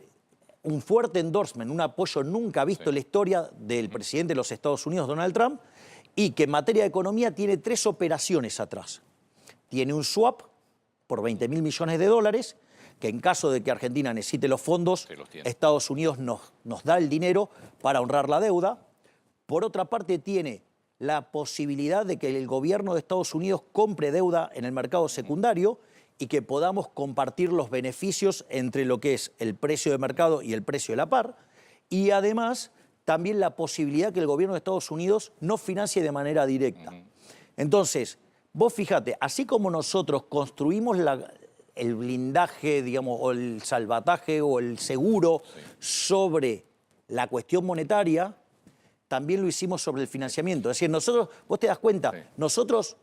un fuerte endorsement, un apoyo nunca visto en la historia del presidente de los Estados Unidos, Donald Trump, y que en materia de economía tiene 3 operaciones atrás. Tiene un swap por 20.000 millones de dólares, que en caso de que Argentina necesite los fondos, Estados Unidos nos da el dinero para honrar la deuda. Por otra parte, tiene la posibilidad de que el gobierno de Estados Unidos compre deuda en el mercado secundario y que podamos compartir los beneficios entre lo que es el precio de mercado y el precio de la par. Y además, también la posibilidad que el gobierno de Estados Unidos no financie de manera directa. Entonces, vos fíjate, así como nosotros construimos el blindaje, digamos, o el salvataje o el seguro sobre la cuestión monetaria, también lo hicimos sobre el financiamiento. Es decir, nosotros, vos te das cuenta, nosotros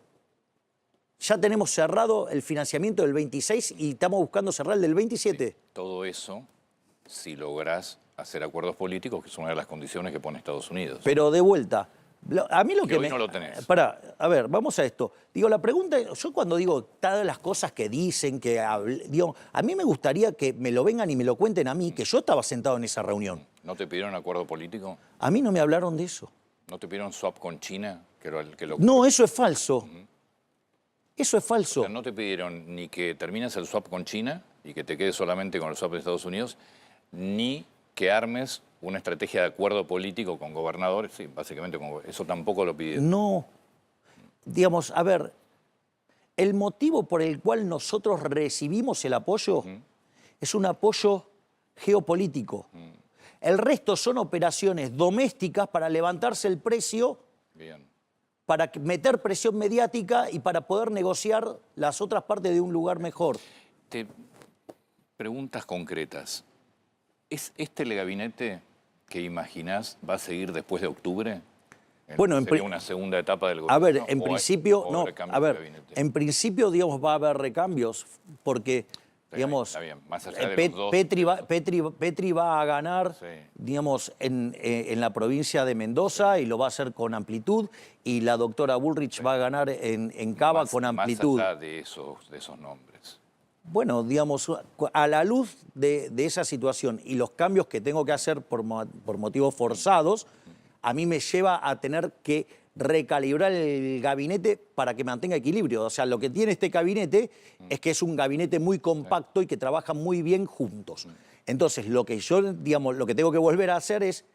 ya tenemos cerrado el financiamiento del 26 y estamos buscando cerrar el del 27. Sí, todo eso, si lográs hacer acuerdos políticos, que es una de las condiciones que pone Estados Unidos. Pero de vuelta, a mí lo que hoy no lo tenés. A ver, vamos a esto. Digo, la pregunta, yo cuando digo todas las cosas que dicen, digo, a mí me gustaría que me lo vengan y me lo cuenten a mí, que yo estaba sentado en esa reunión. ¿No te pidieron acuerdo político? A mí no me hablaron de eso. ¿No te pidieron swap con China? No, eso es falso. Eso es falso. O sea, no te pidieron ni que termines el swap con China y que te quedes solamente con el swap de Estados Unidos, ni que armes una estrategia de acuerdo político con gobernadores. Sí, básicamente eso tampoco lo pidieron. No. Digamos, a ver, el motivo por el cual nosotros recibimos el apoyo es un apoyo geopolítico. El resto son operaciones domésticas para levantarse el precio. Bien. Para meter presión mediática y para poder negociar las otras partes de un lugar mejor. Preguntas concretas. ¿Es este el gabinete que imaginás va a seguir después de octubre? Bueno, ¿Sería una segunda etapa del gobierno? A ver, en principio, no. A ver, en principio, digamos, va a haber recambios porque, digamos, está bien. Más allá de los dos, Petri va a ganar, sí, digamos, en la provincia de Mendoza y lo va a hacer con amplitud, y la doctora Bullrich va a ganar en Cava con amplitud. Más allá de esos nombres. Bueno, digamos, a la luz de esa situación y los cambios que tengo que hacer por motivos forzados, a mí me lleva a tener que recalibrar el gabinete para que mantenga equilibrio. O sea, lo que tiene este gabinete es que es un gabinete muy compacto y que trabaja muy bien juntos. Entonces, lo que yo, digamos, lo que tengo que volver a hacer es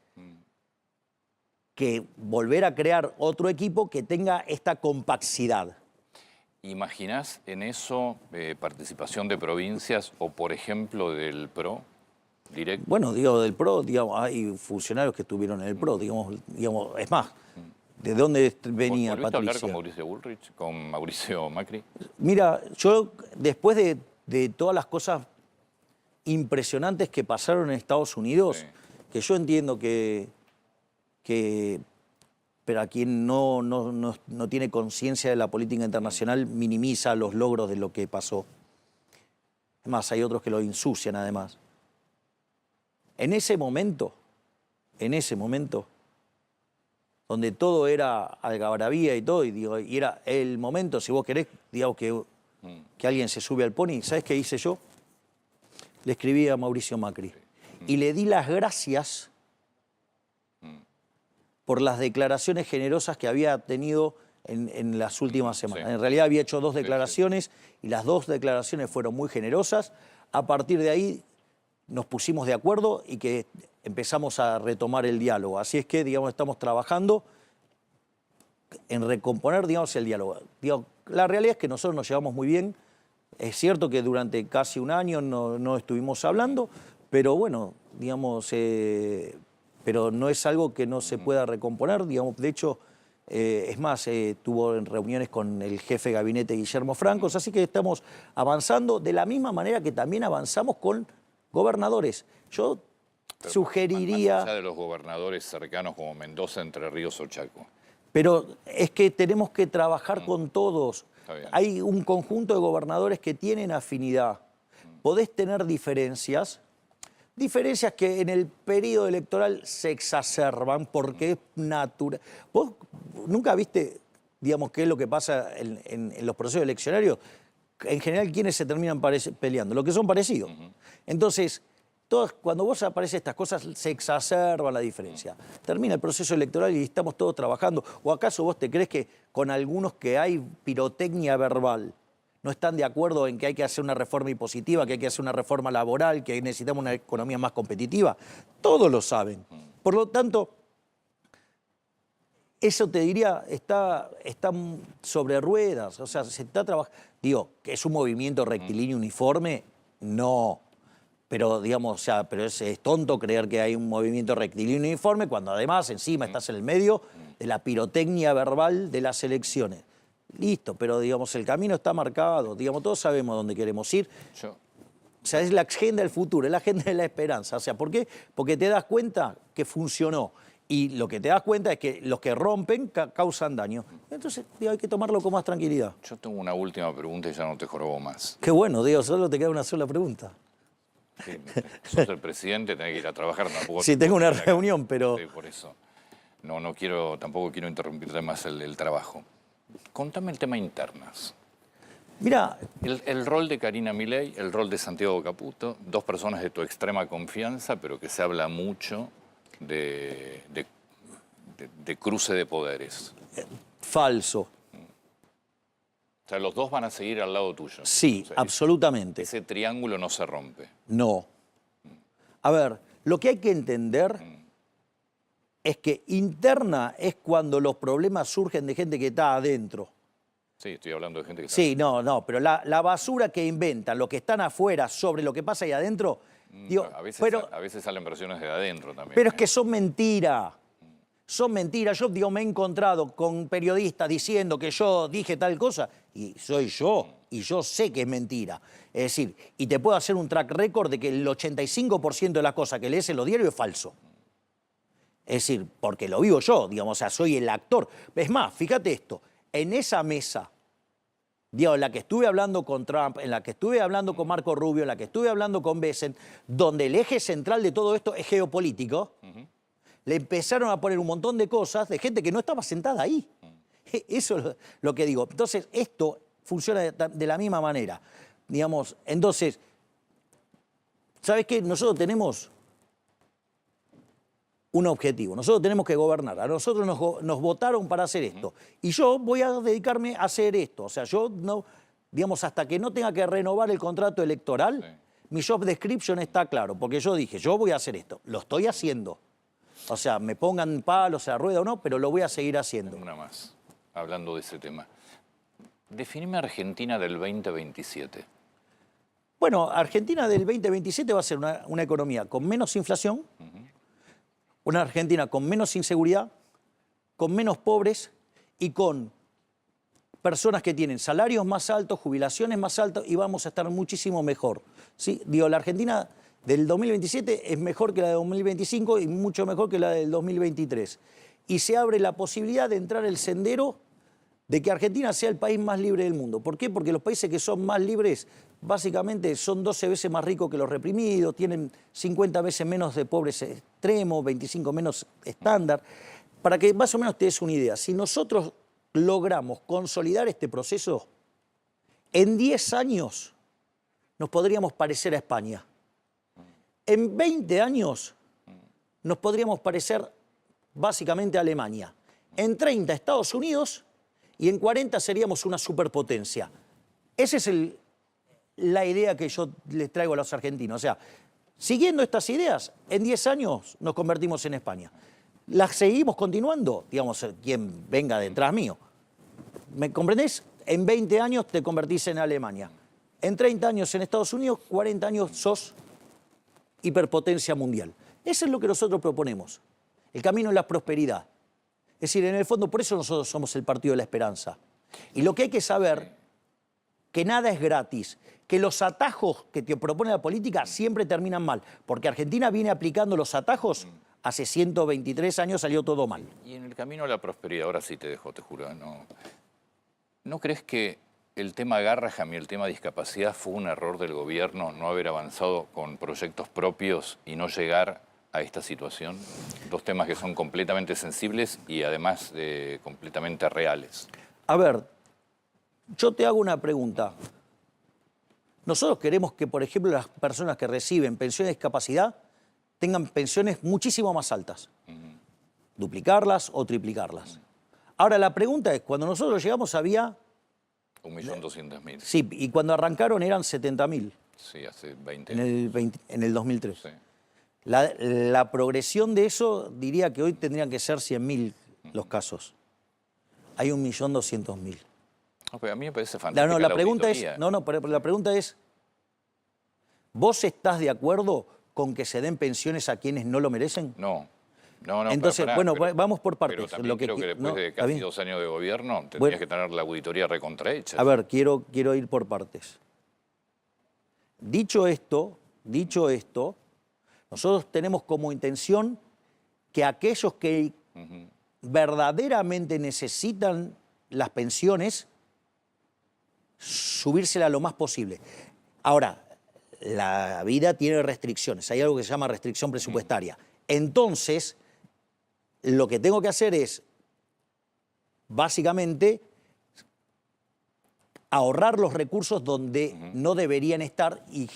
que volver a crear otro equipo que tenga esta compacidad. ¿Imaginás en eso participación de provincias o, por ejemplo, del PRO directo? Bueno, digo, del PRO, digamos, hay funcionarios que estuvieron en el PRO, digamos, es más, ¿de dónde venía ¿Volviste a hablar Patricia? con Mauricio Bullrich, con Mauricio Macri? Mira, yo después de todas las cosas impresionantes que pasaron en Estados Unidos, Sí. que yo entiendo que pero a quien no tiene conciencia de la política internacional minimiza los logros de lo que pasó. Es más, hay otros que lo ensucian además. En ese momento, donde todo era algarabía y todo, y era el momento, si vos querés, digamos que alguien se sube al pony, ¿sabés qué hice yo? Le escribí a Mauricio Macri y le di las gracias por las declaraciones generosas que había tenido en las últimas semanas. Sí. En realidad había hecho 2 declaraciones y las 2 declaraciones fueron muy generosas. A partir de ahí nos pusimos de acuerdo y que empezamos a retomar el diálogo. Así es que, digamos, estamos trabajando en recomponer, digamos, el diálogo. Digamos, la realidad es que nosotros nos llevamos muy bien. Es cierto que durante casi un año no estuvimos hablando, pero bueno, digamos, pero no es algo que no se pueda recomponer. Digamos, de hecho, Es más, tuvo reuniones con el jefe de gabinete Guillermo Francos, así que estamos avanzando de la misma manera que también avanzamos con gobernadores. Yo Pero sugeriría... Más allá de los gobernadores cercanos como Mendoza, Entre Ríos o Chaco. Pero es que tenemos que trabajar con todos. Está bien. Hay un conjunto de gobernadores que tienen afinidad. Podés tener diferencias que en el periodo electoral se exacerban porque es natural. ¿Vos nunca viste, digamos, qué es lo que pasa en los procesos eleccionarios? En general, ¿quiénes se terminan peleando? Los que son parecidos. Entonces, cuando vos aparecen estas cosas, se exacerba la diferencia. Termina el proceso electoral y estamos todos trabajando. ¿O acaso vos te crees que con algunos que hay pirotecnia verbal no están de acuerdo en que hay que hacer una reforma impositiva, que hay que hacer una reforma laboral, que necesitamos una economía más competitiva? Todos lo saben. Por lo tanto, eso te diría, está sobre ruedas. O sea, se está trabajando. Digo, ¿que es un movimiento rectilíneo uniforme? No. Pero, digamos, o sea, pero es tonto creer que hay un movimiento rectilíneo uniforme cuando además encima estás en el medio de la pirotecnia verbal de las elecciones. Listo, pero digamos, el camino está marcado, digamos, todos sabemos dónde queremos ir. O sea, es la agenda del futuro, es la agenda de la esperanza. O sea, ¿por qué? Porque te das cuenta que funcionó. Y lo que te das cuenta es que los que rompen causan daño. Entonces, digo, hay que tomarlo con más tranquilidad. Yo tengo una última pregunta y ya no te jorobo más. Qué bueno, Diego, solo te queda una sola pregunta. Sí, sos el presidente, tenés que ir a trabajar tampoco. Sí, tengo una reunión, pero... Sí, por eso. Tampoco quiero interrumpirte más el trabajo. Contame el tema internas. Mira, El rol de Karina Milei, el rol de Santiago Caputo, dos personas de tu extrema confianza, pero que se habla mucho de cruce de poderes. falso. O sea, los dos van a seguir al lado tuyo. Sí, O sea, absolutamente. Ese triángulo no se rompe. No. A ver, lo que hay que entender es que interna es cuando los problemas surgen de gente que está adentro. Sí, estoy hablando de gente que está... Sí, no, pero la basura que inventan, los que están afuera sobre lo que pasa ahí adentro... digo, a veces salen versiones de adentro también. Pero es que son mentiras. Son mentiras. Yo digo, me he encontrado con periodistas diciendo que yo dije tal cosa y soy yo, y yo sé que es mentira. Es decir, y te puedo hacer un track record de que el 85% de las cosas que lees en los diarios es falso. Es decir, porque lo vivo yo, digamos, o sea, soy el actor. Es más, fíjate esto, en esa mesa, digo, en la que estuve hablando con Trump, en la que estuve hablando con Marco Rubio, en la que estuve hablando con Bessent, donde el eje central de todo esto es geopolítico, le empezaron a poner un montón de cosas de gente que no estaba sentada ahí. Eso es lo que digo. Entonces, esto funciona de la misma manera. Digamos, entonces, ¿sabes qué? Nosotros tenemos un objetivo. Nosotros tenemos que gobernar. A nosotros nos votaron para hacer esto. Y yo voy a dedicarme a hacer esto. O sea, yo no, digamos, hasta que no tenga que renovar el contrato electoral, mi job description está claro. Porque yo dije, yo voy a hacer esto. Lo estoy haciendo. O sea, me pongan palos a la rueda o no, pero lo voy a seguir haciendo. Una más, hablando de ese tema. Definime Argentina del 2027. Bueno, Argentina del 2027 va a ser una economía con menos inflación, una Argentina con menos inseguridad, con menos pobres y con personas que tienen salarios más altos, jubilaciones más altas y vamos a estar muchísimo mejor. ¿Sí? Digo, la Argentina del 2027 es mejor que la de 2025 y mucho mejor que la del 2023. Y se abre la posibilidad de entrar el sendero de que Argentina sea el país más libre del mundo. ¿Por qué? Porque los países que son más libres básicamente son 12 veces más ricos que los reprimidos, tienen 50 veces menos de pobres extremos, 25 menos estándar. Para que más o menos te des una idea, si nosotros logramos consolidar este proceso, en 10 años nos podríamos parecer a España. En 20 años nos podríamos parecer básicamente a Alemania. En 30 a Estados Unidos y en 40 seríamos una superpotencia. Esa es la idea que yo les traigo a los argentinos. O sea, siguiendo estas ideas, en 10 años nos convertimos en España. ¿Las seguimos continuando? Digamos, quien venga detrás mío. ¿Me comprendés? En 20 años te convertís en Alemania. En 30 años en Estados Unidos, 40 años sos hiperpotencia mundial. Eso es lo que nosotros proponemos. El camino es la prosperidad. Es decir, en el fondo, por eso nosotros somos el Partido de la Esperanza. Y lo que hay que saber, que nada es gratis, que los atajos que te propone la política siempre terminan mal, porque Argentina viene aplicando los atajos, hace 123 años salió todo mal. Y en el camino a la prosperidad, ahora sí te dejo, te juro, ¿no crees que el tema Garrahan y el tema discapacidad fue un error del gobierno no haber avanzado con proyectos propios y no llegar a esta situación? Dos temas que son completamente sensibles y además completamente reales. A ver, yo te hago una pregunta. Nosotros queremos que, por ejemplo, las personas que reciben pensión de discapacidad tengan pensiones muchísimo más altas. Duplicarlas o triplicarlas. Ahora, la pregunta es, cuando nosotros llegamos había... 1.200.000. Sí, y cuando arrancaron eran 70.000. Sí, hace 20 años. En el 2003. Sí. La progresión de eso, diría que hoy tendrían que ser 100.000 los casos. Hay 1.200.000. No, pero a mí me parece fantástico. La pregunta es, pero la pregunta es, ¿vos estás de acuerdo con que se den pensiones a quienes no lo merecen? No. Entonces, vamos por partes. Pero también creo que después de casi 2 años de gobierno tendrías que tener la auditoría recontrahecha. A ver, quiero ir por partes. Dicho esto, nosotros tenemos como intención que aquellos que verdaderamente necesitan las pensiones, subírsela lo más posible. Ahora, la vida tiene restricciones, hay algo que se llama restricción presupuestaria. Entonces, lo que tengo que hacer es, básicamente, ahorrar los recursos donde no deberían estar y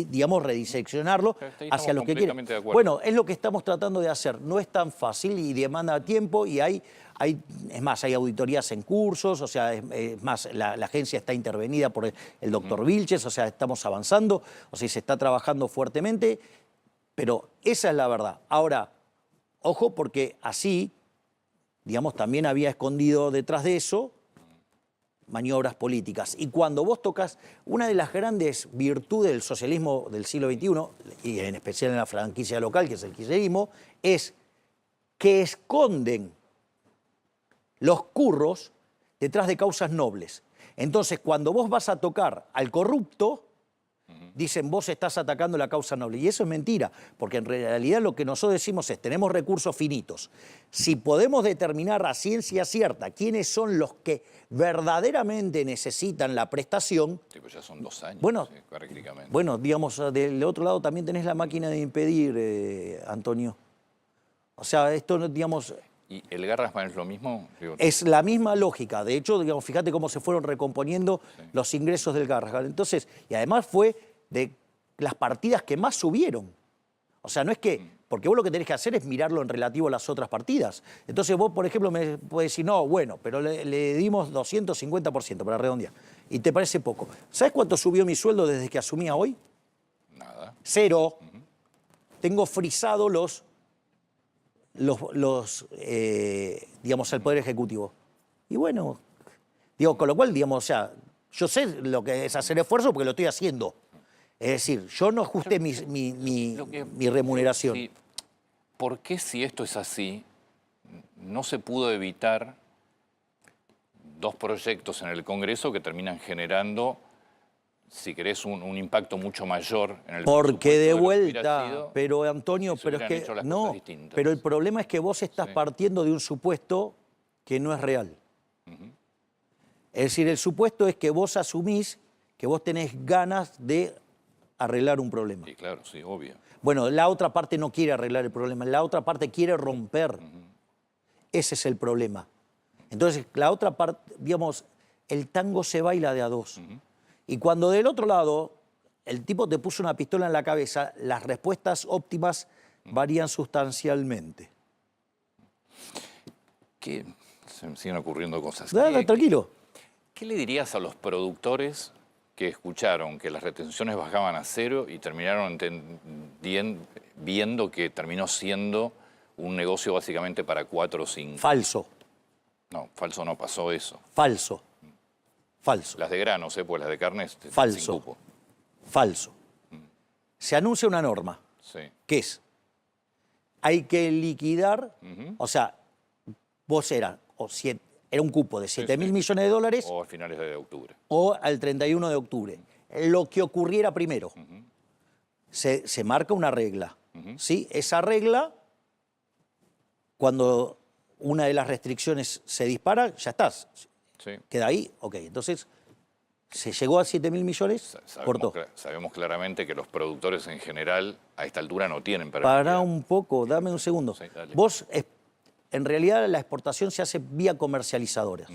digamos, rediseccionarlo hacia lo que quieren. Bueno, es lo que estamos tratando de hacer. No es tan fácil y demanda tiempo y es más, hay auditorías en cursos, o sea, es más, la agencia está intervenida por el doctor Vilches, o sea, estamos avanzando, o sea, se está trabajando fuertemente, pero esa es la verdad. Ahora, ojo, porque así, digamos, también había escondido detrás de eso maniobras políticas. Y cuando vos tocas, una de las grandes virtudes del socialismo del siglo XXI, y en especial en la franquicia local, que es el kirchnerismo, es que esconden los curros detrás de causas nobles. Entonces, cuando vos vas a tocar al corrupto, dicen, vos estás atacando la causa noble. Y eso es mentira, porque en realidad lo que nosotros decimos es, tenemos recursos finitos. Si podemos determinar a ciencia cierta quiénes son los que verdaderamente necesitan la prestación... Sí, pues ya son 2 años, bueno, prácticamente. Bueno, digamos, del otro lado también tenés la máquina de impedir, Antonio. O sea, esto, digamos... ¿Y el Garrahan es lo mismo? Es la misma lógica. De hecho, digamos, fíjate cómo se fueron recomponiendo los ingresos del Garrahan. Entonces, y además fue de las partidas que más subieron. O sea, no es que... Porque vos lo que tenés que hacer es mirarlo en relativo a las otras partidas. Entonces vos, por ejemplo, me podés decir, no, bueno, pero le dimos 250% para redondear. Y te parece poco. ¿Sabés cuánto subió mi sueldo desde que asumí a hoy? Nada. 0. Tengo frisado digamos, al Poder Ejecutivo. Y bueno, digo, con lo cual, digamos, o sea, yo sé lo que es hacer esfuerzo porque lo estoy haciendo. Es decir, yo no ajusté mi remuneración. Sí. ¿Por qué, si esto es así, no se pudo evitar 2 proyectos en el Congreso que terminan generando, si querés, un impacto mucho mayor en el Porque de vuelta, vuelta, pero Antonio, pero es que no, pero el problema es que vos estás partiendo de un supuesto que no es real. Es decir, el supuesto es que vos asumís que vos tenés ganas de arreglar un problema. Sí, claro, sí, obvio. Bueno, la otra parte no quiere arreglar el problema, la otra parte quiere romper. Ese es el problema. Entonces, la otra parte, digamos, el tango se baila de a 2. Y cuando del otro lado el tipo te puso una pistola en la cabeza, las respuestas óptimas varían sustancialmente. ¿Qué? Se me siguen ocurriendo cosas. Dale, tranquilo. ¿Qué le dirías a los productores que escucharon que las retenciones bajaban a 0 y terminaron viendo que terminó siendo un negocio básicamente para 4 o 5? Falso. No, falso no, pasó eso. Falso. Falso. Las de granos, pues las de carne falso. Sin cupo. Falso. Se anuncia una norma. Sí. ¿Qué es? Hay que liquidar, o sea, vos era un cupo de 7.000 millones de dólares O a finales de octubre. o al 31 de octubre. Lo que ocurriera primero. Se marca una regla. ¿Sí? Esa regla, cuando una de las restricciones se dispara, ya estás. Sí. Queda ahí, ok. Entonces, se llegó a 7.000 millones, cortó. Sabemos claramente que los productores en general a esta altura no tienen Pará un poco, dame un segundo. Sí, dale. Vos, en realidad, la exportación se hace vía comercializadoras.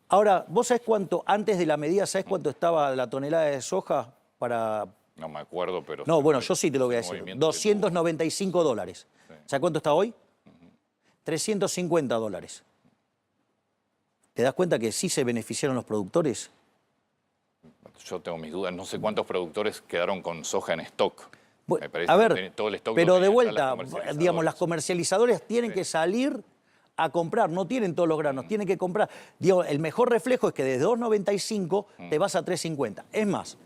Ahora, ¿vos sabés cuánto, antes de la medida, sabés cuánto estaba la tonelada de soja para...? No me acuerdo, pero... No, bueno, yo sí te lo voy a decir. $295. Sí. ¿Sabés cuánto está hoy? $350. ¿Te das cuenta que sí se beneficiaron los productores? Yo tengo mis dudas. No sé cuántos productores quedaron con soja en stock. Bueno, Me parece a que ver, todo el stock pero lo de tenían vuelta, ya digamos, las comercializadoras tienen Sí. que salir a comprar, no tienen todos los granos, tienen que comprar. Digo, el mejor reflejo es que de 2.95 te vas a 3.50. Es más,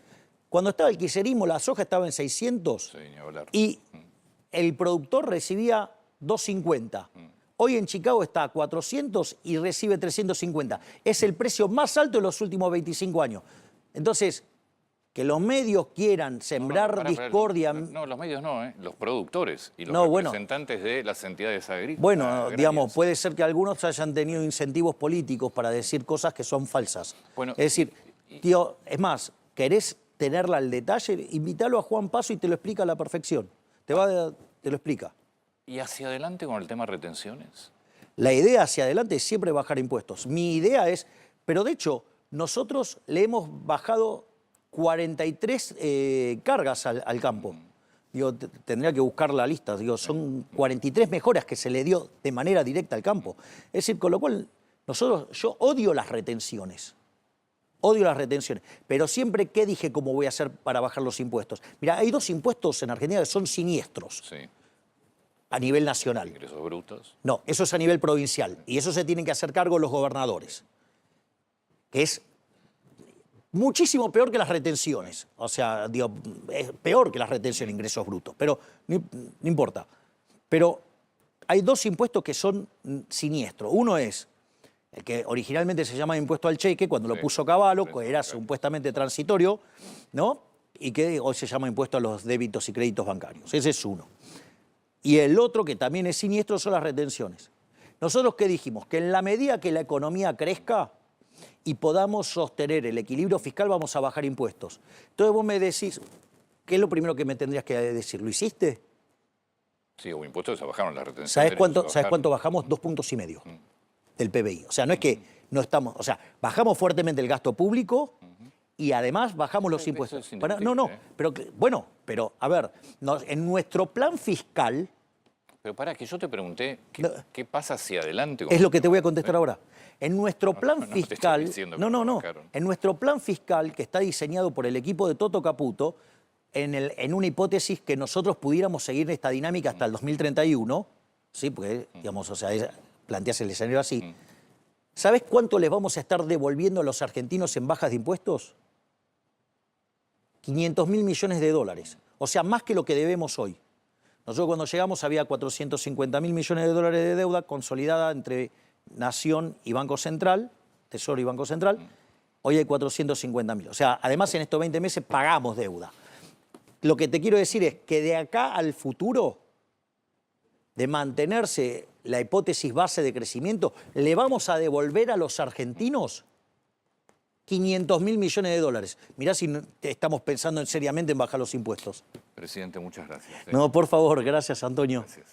cuando estaba el kirchnerismo, la soja estaba en 600 Sí, ni hablar. y el productor recibía 2.50. Hoy en Chicago está a 400 y recibe 350. Es el precio más alto de los últimos 25 años. Entonces, que los medios quieran sembrar Pará. discordia... No, los medios no, los productores y los No, bueno. representantes de las entidades agrícolas. Bueno, digamos, puede ser que algunos hayan tenido incentivos políticos para decir cosas que son falsas. Bueno, es decir, tío, es más, ¿querés tenerla al detalle? Invítalo a Juan Paso y te lo explica a la perfección. Te lo explica. ¿Y hacia adelante con el tema retenciones? La idea hacia adelante es siempre bajar impuestos. Mi idea es, pero de hecho, nosotros le hemos bajado 43 cargas al campo. Digo, tendría que buscar la lista. Digo, son 43 mejoras que se le dio de manera directa al campo. Es decir, con lo cual, yo odio las retenciones. Odio las retenciones. Pero siempre, ¿qué dije cómo voy a hacer para bajar los impuestos? Mira, hay dos impuestos en Argentina que son siniestros Sí. a nivel nacional. Ingresos brutos. No, eso es a nivel provincial. Y eso se tienen que hacer cargo los gobernadores. Que es muchísimo peor que las retenciones. O sea, digo, es peor que las retenciones de ingresos brutos. Pero no importa. Pero hay dos impuestos que son siniestros. Uno es el que originalmente se llama impuesto al cheque, cuando lo Sí. puso Cavallo, Sí, que era claro. supuestamente transitorio, ¿no? Y que hoy se llama impuesto a los débitos y créditos bancarios. Ese es uno. Y el otro, que también es siniestro, son las retenciones. Nosotros, ¿qué dijimos? Que en la medida que la economía crezca y podamos sostener el equilibrio fiscal, vamos a bajar impuestos. Entonces vos me decís, ¿qué es lo primero que me tendrías que decir? ¿Lo hiciste? Sí, hubo impuestos, se bajaron las retenciones. ¿Sabés cuánto bajaron. bajamos? 2,5 puntos del PBI. O sea, no es que no estamos... O sea, bajamos fuertemente el gasto público y además bajamos los Eso impuestos. es indiscutible, No, ¿eh? pero bueno, pero a ver, en nuestro plan fiscal... Pero para que yo te pregunté, No. ¿qué pasa hacia adelante? con Es lo el que te tema voy a contestar de- ahora. En nuestro plan no te estoy fiscal... diciendo que No, no no, no. bajaron. En nuestro plan fiscal, que está diseñado por el equipo de Toto Caputo, en una hipótesis que nosotros pudiéramos seguir esta dinámica hasta el 2031, ¿sí? Porque, digamos, o sea, planteas el escenario así. ¿Sabes cuánto les vamos a estar devolviendo a los argentinos en bajas de impuestos? 500.000 millones de dólares. O sea, más que lo que debemos hoy. Nosotros cuando llegamos había 450.000 millones de dólares de deuda consolidada entre Nación y Banco Central, Tesoro y Banco Central. Hoy hay 450.000. O sea, además en estos 20 meses pagamos deuda. Lo que te quiero decir es que de acá al futuro, de mantenerse la hipótesis base de crecimiento, le vamos a devolver a los argentinos 500.000 millones de dólares. Mirá si estamos pensando seriamente en bajar los impuestos. Presidente, muchas gracias. No, por favor, gracias, Antonio. Gracias.